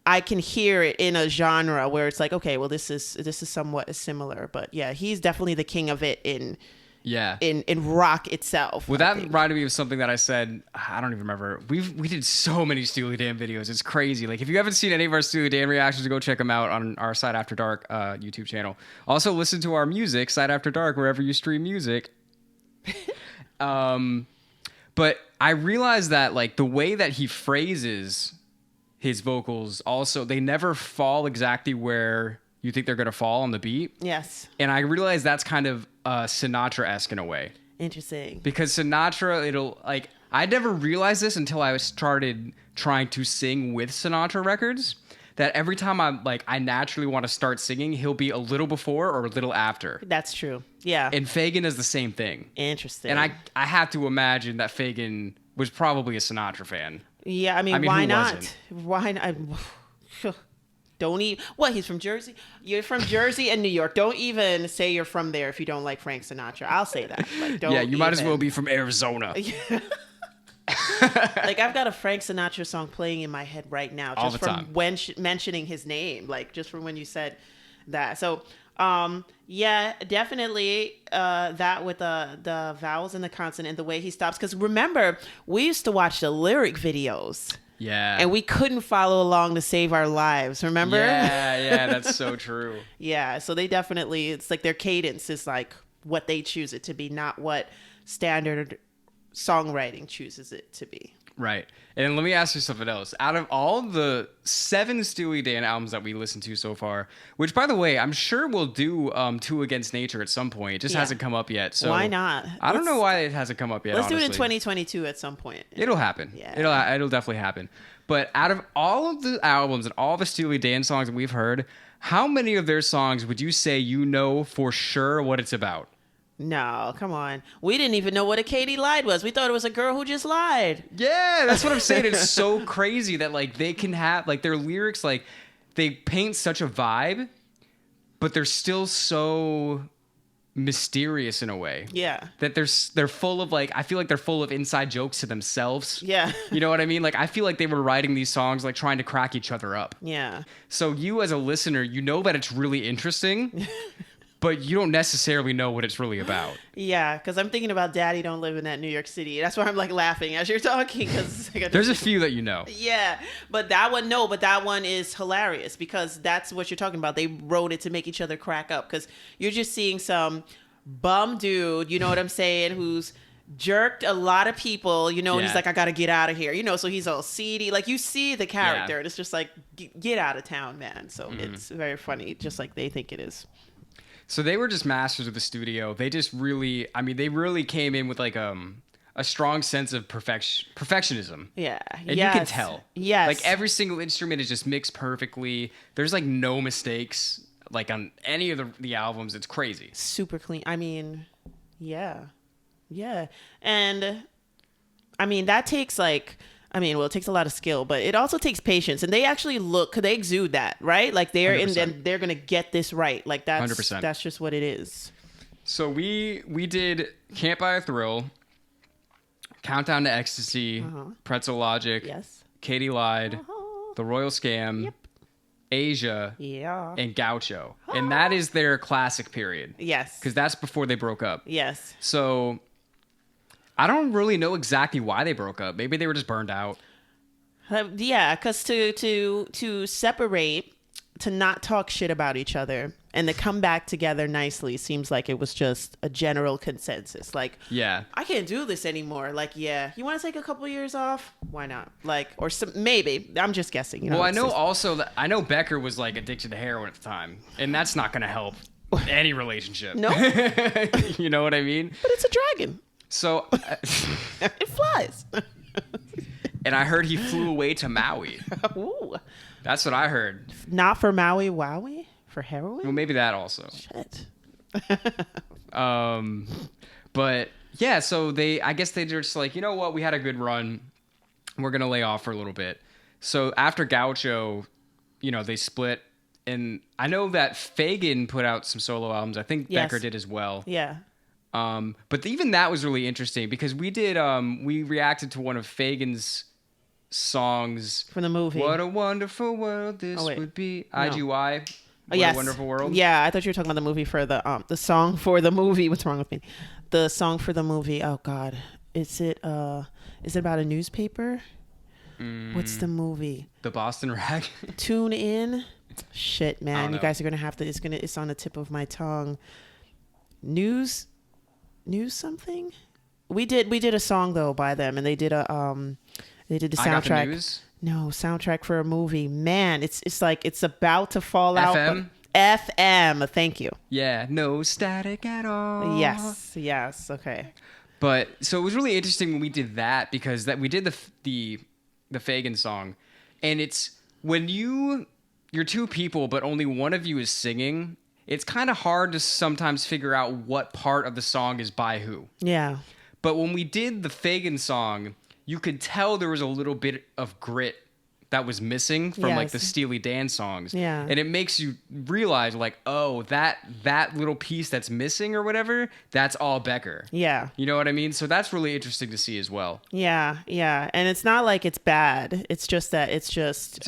I can hear it in a genre where it's like, okay, well, this is somewhat similar. But yeah, he's definitely the king of it in Yeah. rock itself. Well, I that think. reminded me of something that I said. I don't even remember. We did so many Steely Dan videos. It's crazy. Like, if you haven't seen any of our Steely Dan reactions, go check them out on our Side After Dark YouTube channel. Also, listen to our music, Side After Dark, wherever you stream music. But I realized that, like, the way that he phrases his vocals, also, they never fall exactly where you think they're going to fall on the beat. Yes, And I realized that's kind of Sinatra-esque in a way. interesting. Because Sinatra, it'll, like, I never realized this until I started trying to sing with Sinatra records, that every time I'm like, I naturally want to start singing, he'll be a little before or a little after. That's true. Yeah, And Fagan is the same thing. interesting. And I have to imagine that Fagan was probably a Sinatra fan. Yeah, I mean, who why not? wasn't? Why not? Don't even. What? He's from Jersey. You're from Jersey and New York. Don't even say you're from there if you don't like Frank Sinatra. I'll say that. Like, don't Yeah, you might as even. well be from Arizona. Like, I've got a Frank Sinatra song playing in my head right now, All just the from time. when mentioning his name. Like, just from when you said that. So, yeah, definitely that with the vowels and the consonant and the way he stops. Because remember, we used to watch the lyric videos. Yeah. And we couldn't follow along to save our lives, remember? Yeah, that's so true. Yeah, so they definitely, it's like their cadence is like what they choose it to be, not what standard songwriting chooses it to be. Right. And let me ask you something else. Out of all the 7 Steely Dan albums that we listened to so far, which, by the way, I'm sure we'll do Two Against Nature at some point. It just Yeah. hasn't come up yet. So Why not? I don't know why it hasn't come up yet, Let's do it in honestly. 2022 at some point. It'll happen. Yeah. It'll definitely happen. But out of all of the albums and all the Steely Dan songs that we've heard, how many of their songs would you say you know for sure what it's about? No, come on. We didn't even know what a Katie lied was. We thought it was a girl who just lied. Yeah, that's what I'm saying. It's so crazy that, like, they can have, like, their lyrics, like, they paint such a vibe, but they're still so mysterious in a way. Yeah. That they're full of, like, I feel like they're full of inside jokes to themselves. Yeah. You know what I mean? Like, I feel like they were writing these songs, like, trying to crack each other up. Yeah. So you, as a listener, you know that it's really interesting, but you don't necessarily know what it's really about. Yeah, because I'm thinking about Daddy Don't Live in that New York City. That's why I'm like laughing as you're talking. Cause There's a few that you know. Yeah, but that one is hilarious because that's what you're talking about. They wrote it to make each other crack up because you're just seeing some bum dude, you know what I'm saying, who's jerked a lot of people, you know, and he's Yeah. like, I gotta get out of here, you know, so he's all seedy. Like, you see the character, Yeah. and it's just like, get out of town, man. So Mm-hmm. it's very funny, just like they think it is. So they were just masters of the studio. They just really, I mean, they really came in with like a strong sense of perfectionism. Yeah, And you can tell. Yes, Like every single instrument is just mixed perfectly. There's like no mistakes like on any of the albums. It's crazy. super clean. I mean, yeah, and I mean that takes like. I mean, well, it takes a lot of skill, but it also takes patience. And they actually they exude that, right? Like they're 100%. and they're gonna get this right. Like that's 100%. that's just what it is. So we did Can't Buy a Thrill, Countdown to Ecstasy, Pretzel Logic, Yes. Katie Lied, The Royal Scam, Asia, Yeah. and Gaucho. And that is their classic period. Yes. Because that's before they broke up. Yes. So I don't really know exactly why they broke up. Maybe they were just burned out. Yeah, because to separate, to not talk shit about each other, and to come back together nicely seems like it was just a general consensus. Like, Yeah. I can't do this anymore. Like, yeah, you want to take a couple years off? Why not? Like, or maybe. I'm just guessing. You know. Well, I it's know just- also that I know Becker was like addicted to heroin at the time, and that's not going to help any relationship. No. You know what I mean? But it's a dragon. So, It flies. and I heard he flew away to Maui. Ooh. That's what I heard. Not for Maui Wowie? For heroin? Well, maybe that also. Shit. But yeah, so I guess they just like, you know what, we had a good run. We're going to lay off for a little bit. So after Gaucho, you know, they split. And I know that Fagan put out some solo albums. I think Becker did as well. Yeah. But even that was really interesting because we reacted to one of Fagan's songs from the movie. What a wonderful world this would be. No. IGY. What a Wonderful World. Yeah, I thought you were talking about the movie for the song for the movie. What's wrong with me? The song for the movie. Oh God, is it about a newspaper? What's the movie? The Boston Rag. Tune in. Shit, man, you guys are gonna have to. It's on the tip of my tongue. News something. We did a song though by them, and they did the soundtrack. I Got the News? No, soundtrack for a movie. Man, it's like it's about to fall out. FM? FM. Thank you. Yeah, no static at all. Yes. Okay. But so it was really interesting when we did that because we did the Fagan song, and it's when you're two people, but only one of you is singing. It's kind of hard to sometimes figure out what part of the song is by who. Yeah. But when we did the Fagan song, you could tell there was a little bit of grit that was missing from like the Steely Dan songs. Yeah. And it makes you realize like, oh, that little piece that's missing or whatever, that's all Becker. Yeah. You know what I mean? So that's really interesting to see as well. Yeah. And it's not like it's bad. It's just that it's just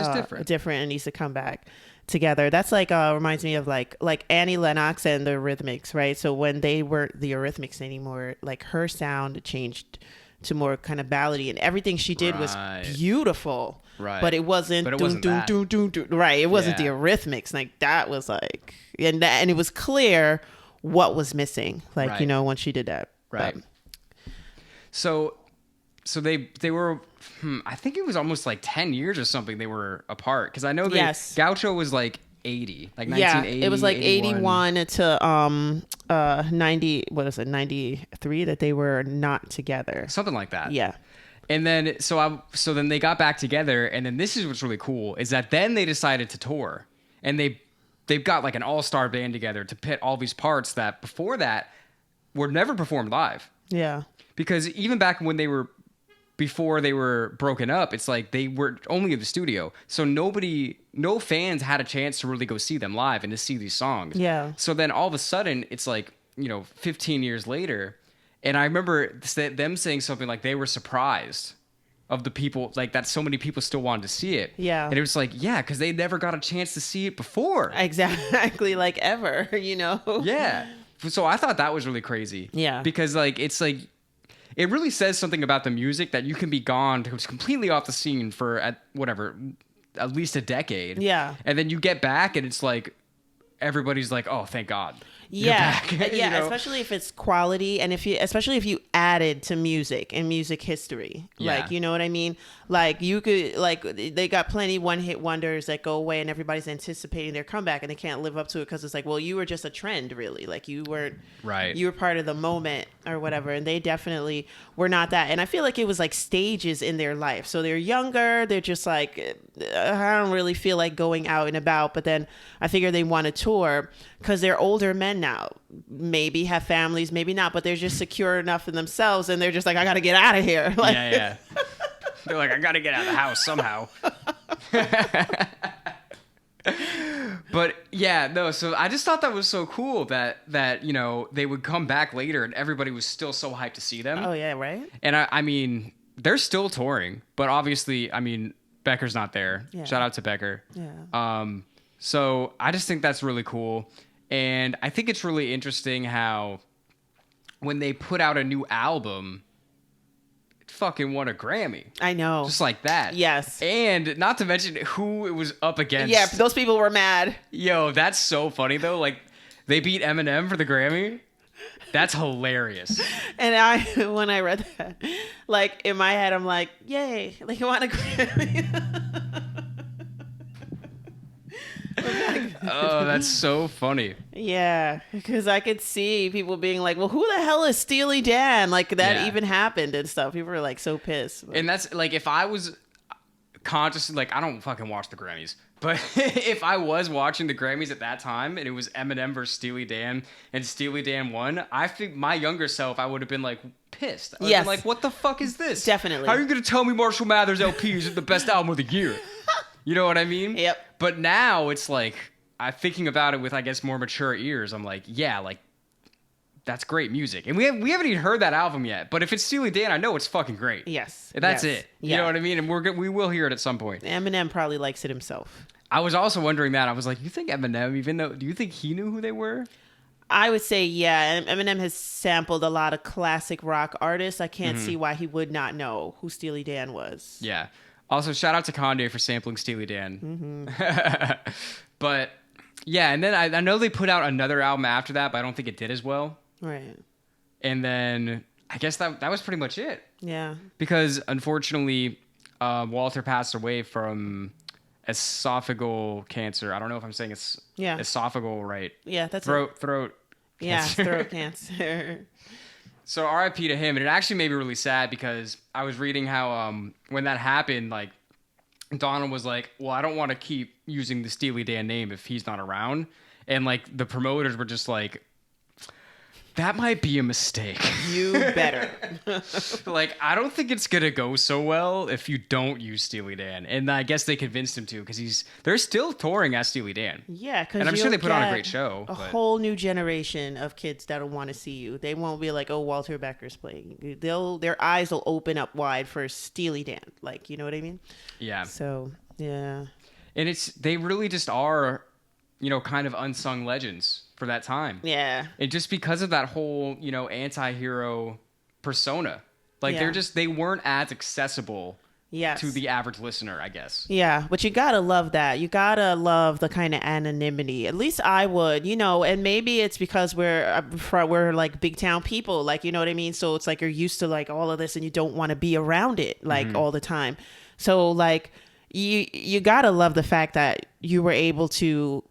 different and needs to come back together. That's like reminds me of like Annie Lennox and the Eurythmics, right? So when they weren't the Eurythmics anymore, like her sound changed to more kind of ballady, and everything she did was beautiful. Right. But it wasn't right. It wasn't the Eurythmics. Like that was like and it was clear what was missing. Like, you know, when she did that. Right. But. So they were I think it was almost like 10 years or something they were apart because I know that Gaucho was like 80, like 1980. It was like 81 to 90, what is it, 93 that they were not together. Something like that. Yeah. And then so then they got back together, and then this is what's really cool is that then they decided to tour, and they've got like an all-star band together to pit all these parts that before that were never performed live. Yeah. Because even back when before they were broken up, it's like they were only in the studio. So no fans had a chance to really go see them live and to see these songs. Yeah. So then all of a sudden, it's like, 15 years later. And I remember them saying something like they were surprised of the people, like that so many people still wanted to see it. Yeah. And it was like, yeah, because they never got a chance to see it before. Exactly, like ever, Yeah. So I thought that was really crazy. Yeah. Because it's like, it really says something about the music that you can be gone completely off the scene for at least a decade. Yeah. And then you get back and it's like, everybody's like, oh, thank God. Yeah. Yeah. Especially if it's quality and especially if you added to music and music history. Yeah. Like, you know what I mean? Like you could, like they got plenty one-hit wonders that go away and everybody's anticipating their comeback and they can't live up to it because it's like, well, you were just a trend really. Like you weren't, you were part of the moment or whatever. And they definitely were not that. And I feel like it was like stages in their life. So they're younger. They're just like, I don't really feel like going out and about. But then I figure they want to tour because they're older men now. Maybe have families, maybe not, but they're just secure enough in themselves. And they're just like, I got to get out of here. Like, yeah. They're like, I got to get out of the house somehow. But yeah, no. So I just thought that was so cool that they would come back later and everybody was still so hyped to see them. Oh yeah, right. And I mean, they're still touring, but obviously, I mean, Becker's not there. Yeah. Shout out to Becker. Yeah. So I just think that's really cool, and I think it's really interesting how when they put out a new album, it fucking won a Grammy. I know. Just like that. Yes. And not to mention who it was up against. Yeah, those people were mad. Yo, that's so funny though. Like, they beat Eminem for the Grammy. That's hilarious. And when I read that, like in my head, I'm like, yay, like I want a Grammy. Oh, that's so funny. Yeah, because I could see people being like, well, who the hell is Steely Dan? Like that even happened and stuff. People were like so pissed. And that's like, if I was conscious, like I don't fucking watch the Grammys, But if I was watching the Grammys at that time and it was Eminem versus Steely Dan and Steely Dan won, I think my younger self, I would have been like pissed. I would have been like, what the fuck is this? Definitely. How are you going to tell me Marshall Mathers LP is the best album of the year? You know what I mean? Yep. But now it's like, I'm thinking about it with, I guess, more mature ears. I'm like, yeah, like, that's great music. And we haven't even heard that album yet. But if it's Steely Dan, I know it's fucking great. Yes. That's it. You know what I mean? And we will hear it at some point. Eminem probably likes it himself. I was also wondering that. I was like, you think Eminem, do you think he knew who they were? I would say, yeah. Eminem has sampled a lot of classic rock artists. I can't see why he would not know who Steely Dan was. Yeah. Also, shout out to Kanye for sampling Steely Dan. But, yeah, and then I know they put out another album after that, but I don't think it did as well. Right. And then I guess that was pretty much it. Yeah. Because, unfortunately, Walter passed away from esophageal cancer. I don't know if I'm saying it's esophageal right. Yeah, that's throat yeah, cancer. throat cancer. So R.I.P. to him. And it actually made me really sad because I was reading how when that happened, like Donald was like, well, I don't want to keep using the Steely Dan name if he's not around. And like the promoters were just like, that might be a mistake. You better. Like, I don't think it's going to go so well if you don't use Steely Dan. And I guess they convinced him to because they're still touring as Steely Dan. Yeah, because and I'm sure they put on a great show. A whole new generation of kids that'll want to see you. They won't be like, oh, Walter Becker's playing. Their eyes will open up wide for Steely Dan. Like, you know what I mean? Yeah. So, yeah. And they really just are, kind of unsung legends for that time. Yeah. And just because of that whole, anti-hero persona. Like they weren't as accessible to the average listener, I guess. Yeah, but you gotta love that. You gotta love the kind of anonymity. At least I would, and maybe it's because we're like big town people, like, you know what I mean? So it's like you're used to like all of this and you don't want to be around it like all the time. So like you gotta love the fact that you were able to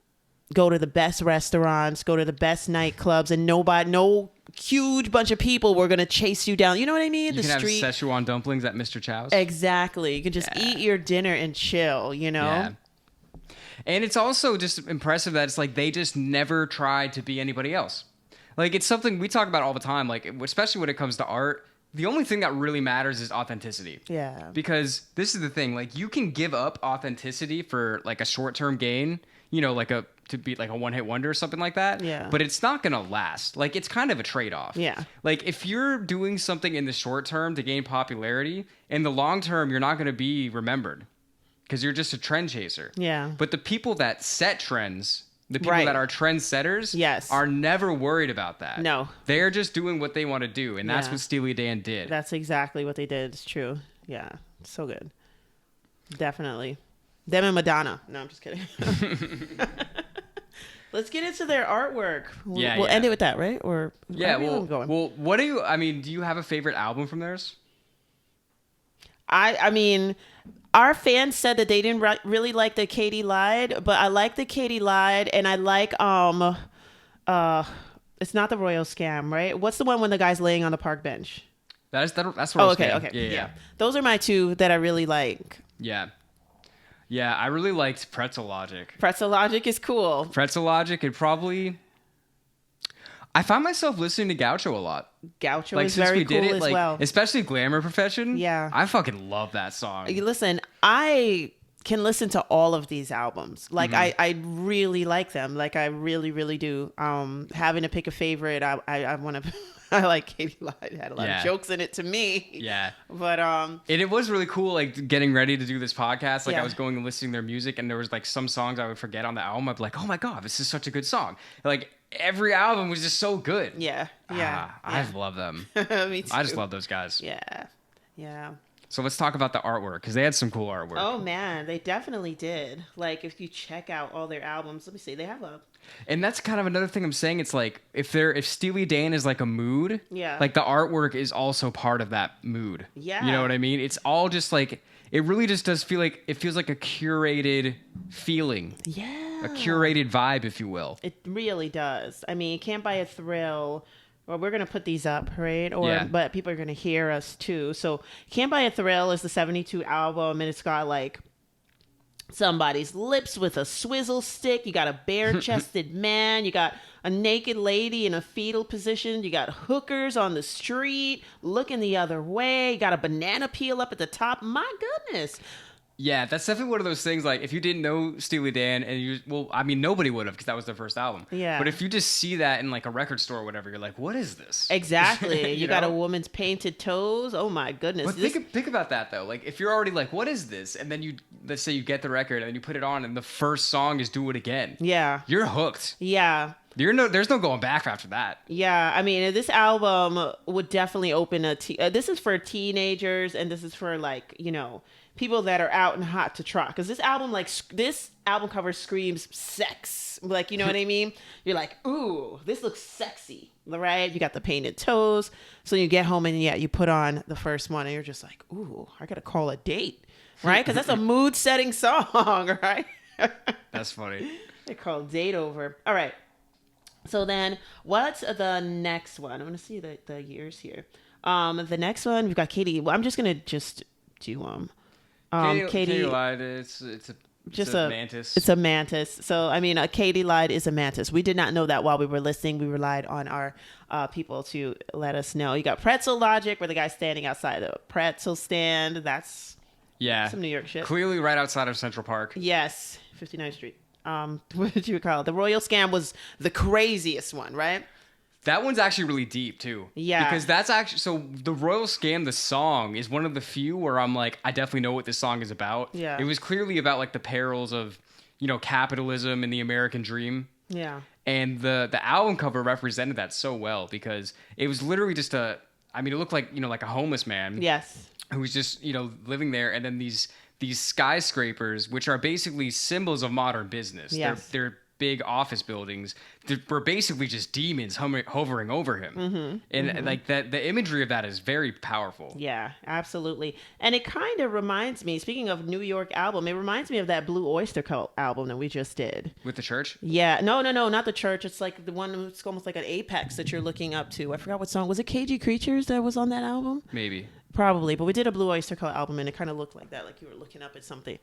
go to the best restaurants, go to the best nightclubs, and no huge bunch of people were going to chase you down. You know what I mean? You can have Szechuan dumplings at Mr. Chow's. Exactly. You can just eat your dinner and chill, Yeah. And it's also just impressive that it's like they just never tried to be anybody else. Like, it's something we talk about all the time, like, especially when it comes to art. The only thing that really matters is authenticity. Yeah. Because this is the thing. Like, you can give up authenticity for, like, a short-term gain, to be like a one-hit wonder or something like that. Yeah. But it's not going to last. Like, it's kind of a trade-off. Yeah. Like, if you're doing something in the short term to gain popularity, in the long term, you're not going to be remembered because you're just a trend chaser. Yeah. But the people that set trends, the people that are trendsetters, are never worried about that. No. They're just doing what they want to do, and that's what Steely Dan did. That's exactly what they did. It's true. Yeah. So good. Definitely. Them and Madonna. No, I'm just kidding. Let's get into their artwork. We'll end it with that, right? Or well, what do you have a favorite album from theirs? I mean, our fans said that they didn't really like the Katie Lied, but I like the Katie Lied, and I like it's not the Royal Scam, right? What's the one when the guy's laying on the park bench? That's Royal Scam. Okay. Yeah. Those are my two that I really like. Yeah. Yeah, I really liked Pretzel Logic. Pretzel Logic is cool. Pretzel Logic, I found myself listening to Gaucho a lot. Gaucho is very cool as well. Especially Glamour Profession. Yeah. I fucking love that song. Listen, I can listen to all of these albums. Like, I really like them. Like, I really, really do. Having to pick a favorite, I want to... I like Katie Lied. It had a lot of jokes in it to me. Yeah. But it was really cool, like, getting ready to do this podcast. Like, I was going and listening to their music, and there was like some songs I would forget on the album. I'd be like, oh my God, this is such a good song. Like, every album was just so good. Yeah. Yeah. I love them. Me too. I just love those guys. Yeah. Yeah. So let's talk about the artwork, because they had some cool artwork. Oh man, they definitely did. Like, if you check out all their albums, let me see, they have a... And that's kind of another thing I'm saying. It's like, if Steely Dan is like a mood, like the artwork is also part of that mood. Yeah. You know what I mean? It's all just like, it really just does feel like, it feels like a curated feeling. Yeah. A curated vibe, if you will. It really does. I mean, you can't buy a thrill. Well, we're going to put these up, right? But people are going to hear us too. So Can't Buy a Thrill is the 72 album, and it's got like somebody's lips with a swizzle stick. You got a bare-chested man. You got a naked lady in a fetal position. You got hookers on the street looking the other way. You got a banana peel up at the top. My goodness. Yeah, that's definitely one of those things, like, if you didn't know Steely Dan, and nobody would have, because that was their first album. Yeah. But if you just see that in, like, a record store or whatever, you're like, what is this? Exactly. you got know? a woman's painted toes. Oh, my goodness. But think about that, though. Like, if you're already like, what is this? And then let's say you get the record, and then you put it on, and the first song is Do It Again. Yeah. You're hooked. Yeah. There's no going back after that. Yeah, I mean, this album would definitely open this is for teenagers, and this is for, like, people that are out and hot to trot. Because this album cover screams sex. Like, you know what I mean? You're like, ooh, this looks sexy, right? You got the painted toes. So you get home and you put on the first one, and you're just like, ooh, I gotta call a date, right? Because that's a mood-setting song, right? That's funny. They call Date Over. All right. So then, what's the next one? I'm gonna see the years here. The next one we've got Katie. Well, I'm just gonna do Katie lied. It's a mantis. It's a mantis. So I mean, Katie lied is a mantis. We did not know that while we were listening. We relied on our people to let us know. You got Pretzel Logic, where the guy's standing outside the pretzel stand. That's some New York shit. Clearly, right outside of Central Park. Yes, 59th Street. What did you call it? The Royal Scam was the craziest one, right? That one's actually really deep too. Yeah. Because that's actually, so the Royal Scam, the song, is one of the few where I'm like, I definitely know what this song is about. Yeah. It was clearly about like the perils of, capitalism and the American dream. Yeah. And the album cover represented that so well, because it was literally just it looked like, like a homeless man. Yes. Who was just, living there, and then these skyscrapers, which are basically symbols of modern business. Yes. They're big office buildings that were basically just demons hovering over him. Mm-hmm. And like that, the imagery of that is very powerful. Yeah, absolutely. And it kind of reminds me, speaking of New York album, it reminds me of that Blue Oyster Cult album that we just did. With the church? Yeah. No, not the church. It's like the one, it's almost like an apex that you're looking up to. I forgot what song. Was it KG Creatures that was on that album? Maybe. Probably, but we did a Blue Oyster Cult album, and it kind of looked like that, like you were looking up at something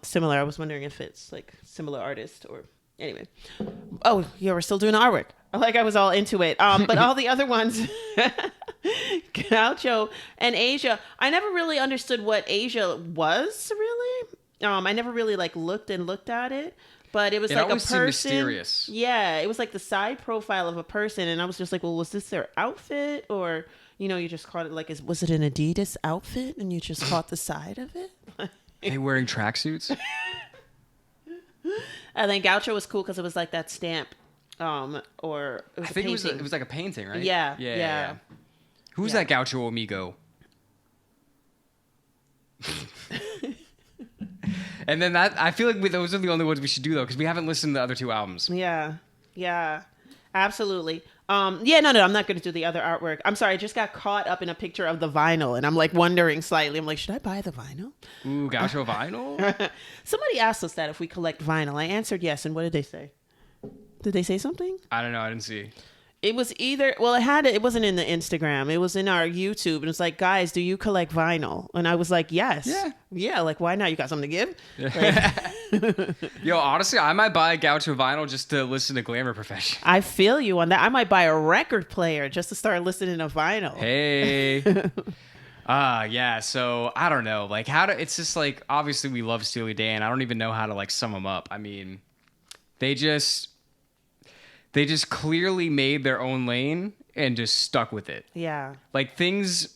similar. I was wondering if it's like similar artist or anyway. Oh, yeah, we're still doing the artwork. Like I was all into it. But all the other ones, Gaucho and Asia, I never really understood what Asia was really. I never really like looked at it. But it was like a person. Mysterious. Yeah, it was like the side profile of a person, and I was just like, well, was this their outfit, or you just caught it like, was it an Adidas outfit, and you just caught the side of it? They wearing tracksuits? And then Gaucho was cool because it was like that stamp, or it was I think it was like a painting, right? Yeah. Who's that Gaucho amigo? And then I feel like those are the only ones we should do though, because we haven't listened to the other two albums. Yeah, absolutely. No, I'm not going to do the other artwork. I'm sorry, I just got caught up in a picture of the vinyl, and I'm like wondering slightly. I'm like, should I buy the vinyl? Ooh, Gaucho vinyl? Somebody asked us that if we collect vinyl. I answered yes, and what did they say? Did they say something? I don't know. I didn't see. It was either, well, it wasn't in the Instagram. It was in our YouTube. And it's like, guys, do you collect vinyl? And I was like, yes. Yeah, like, why not? You got something to give? Like, yo, honestly, I might buy a Gaucho vinyl just to listen to Glamour Profession. I feel you on that. I might buy a record player just to start listening to vinyl. Hey. Yeah, so I don't know. Like, it's just like, obviously we love Steely Dan. I don't even know how to like sum them up. I mean, they just clearly made their own lane and just stuck with it. Yeah. Like things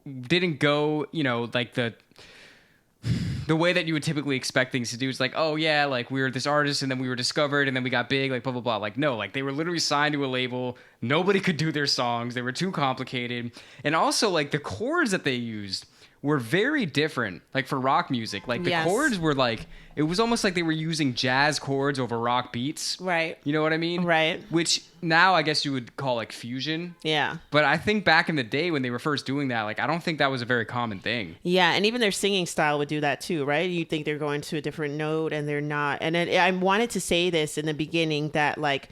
didn't go, like the way that you would typically expect things to do. It's like, oh yeah, like we were this artist and then we were discovered and then we got big, like blah, blah, blah. Like, no, like they were literally signed to a label. Nobody could do their songs. They were too complicated. And also like the chords that they used were very different, like for rock music. Like the chords were like, it was almost like they were using jazz chords over rock beats. Right. You know what I mean? Right. Which now I guess you would call like fusion. Yeah. But I think back in the day when they were first doing that, like I don't think that was a very common thing. Yeah, and even their singing style would do that too, right? You think they're going to a different note and they're not. And I wanted to say this in the beginning that like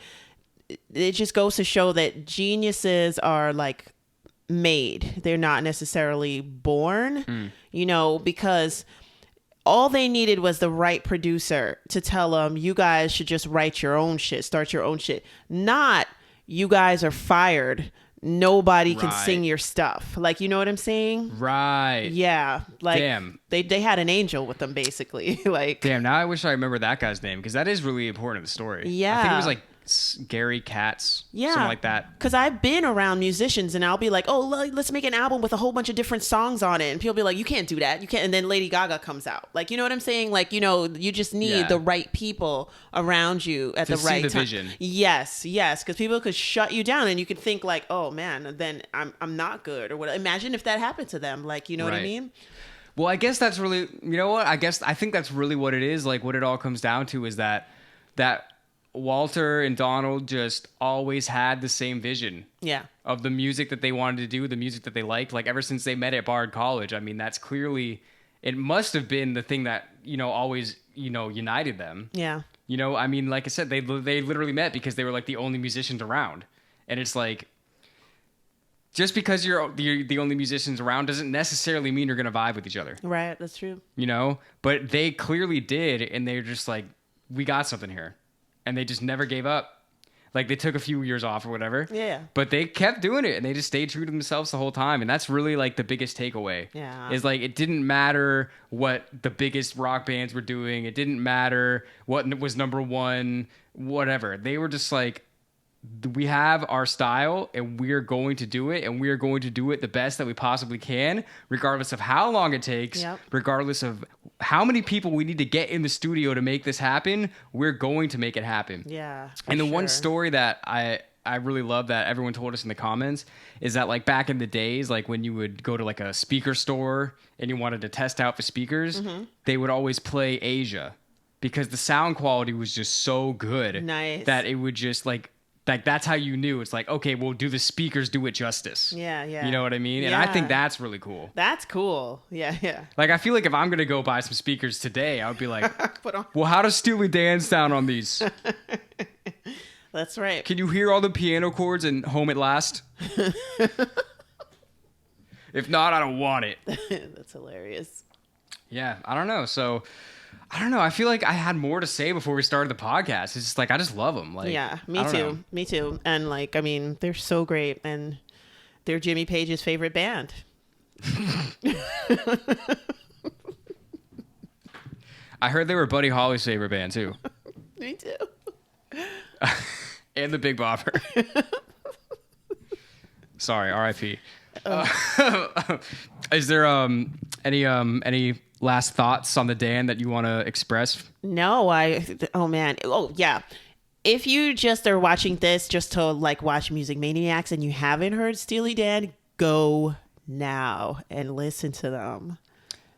it just goes to show that geniuses are like made. They're not necessarily born, because all they needed was the right producer to tell them, you guys should just write your own shit, start your own shit. Not, you guys are fired. Nobody can sing your stuff. Like, you know what I'm saying? Right. Yeah. Like, damn. They had an angel with them, basically. Like, damn, now I wish I remember that guy's name, because that is really important to the story. Yeah. I think it was like Gary Katz. yeah, Something like that. Because I've been around musicians and I'll be like, oh, let's make an album with a whole bunch of different songs on it. And people be like, you can't do that. You can't. And then Lady Gaga comes out. Like, you know what I'm saying? Like, you know, you just need the right people around you at the right time. Vision. Yes. Because people could shut you down and you could think like, oh man, then I'm not good or what. Imagine if that happened to them. Like, you know what I mean? Well, I guess that's really, you know what? I think that's really what it is. Like, what it all comes down to is that Walter and Donald just always had the same vision. Yeah. Of the music that they wanted to do, the music that they liked. Like, ever since they met at Bard College, I mean, that's clearly, it must have been the thing that, you know, always, you know, united them. Yeah. You know, I mean, like I said, they literally met because they were like the only musicians around. And it's like, just because you're the only musicians around doesn't necessarily mean you're going to vibe with each other. Right. That's true. You know, but they clearly did. And they're just like, we got something here. And they just never gave up. Like, they took a few years off or whatever. Yeah. But they kept doing it, and they just stayed true to themselves the whole time. And that's really, like, the biggest takeaway. Yeah. Is, like, it didn't matter what the biggest rock bands were doing. It didn't matter what was number one, whatever. They were just like, we have our style, and we're going to do it, and we are going to do it the best that we possibly can, regardless of how long it takes, regardless of how many people we need to get in the studio to make this happen. We're going to make it happen. Yeah. And the one story that I really love that everyone told us in the comments is that, like, back in the days, like when you would go to like a speaker store and you wanted to test out the speakers, they would always play Asia because the sound quality was just so good that it would just like that's how you knew. It's like, okay, well, do the speakers do it justice? Yeah. You know what I mean? And I think that's really cool. That's cool. Yeah. Like, I feel like if I'm going to go buy some speakers today, I would be like, well, how does Steely Dan sound on these? That's right. Can you hear all the piano chords in Home at Last? If not, I don't want it. That's hilarious. Yeah, I don't know. So, I don't know. I feel like I had more to say before we started the podcast. It's just like, I just love them. Like, yeah, me too. Me too. And like, I mean, they're so great. And they're Jimmy Page's favorite band. I heard they were Buddy Holly's favorite band too. Me too. And the Big Bopper. Sorry, R.I.P. Is there any last thoughts on the Dan that you want to express? No, oh man. Oh yeah. If you just are watching this just to like watch Music Maniacs and you haven't heard Steely Dan, go now and listen to them.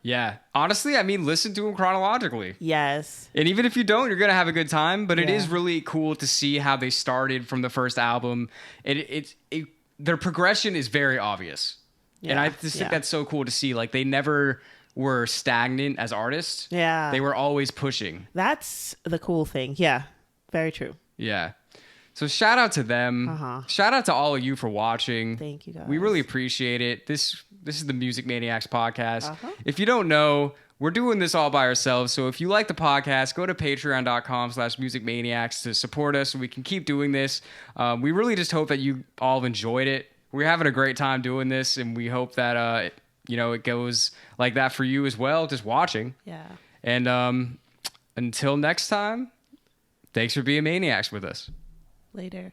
Yeah. Honestly, I mean, listen to them chronologically. Yes. And even if you don't, you're going to have a good time. But it is really cool to see how they started from the first album. Their progression is very obvious. Yeah. And I just think that's so cool to see. Like, they never were stagnant as artists. Yeah. They were always pushing. That's the cool thing. Yeah. Very true. Yeah. So shout out to them. Shout out to all of you for watching. Thank you, guys. We really appreciate it. This is the Music Maniacs podcast. If you don't know, we're doing this all by ourselves. So if you like the podcast, go to patreon.com/musicmaniacs to support us so we can keep doing this. We really just hope that you all enjoyed it. We're having a great time doing this, and we hope that it goes like that for you as well, just watching. Yeah. And until next time, thanks for being maniacs with us. Later.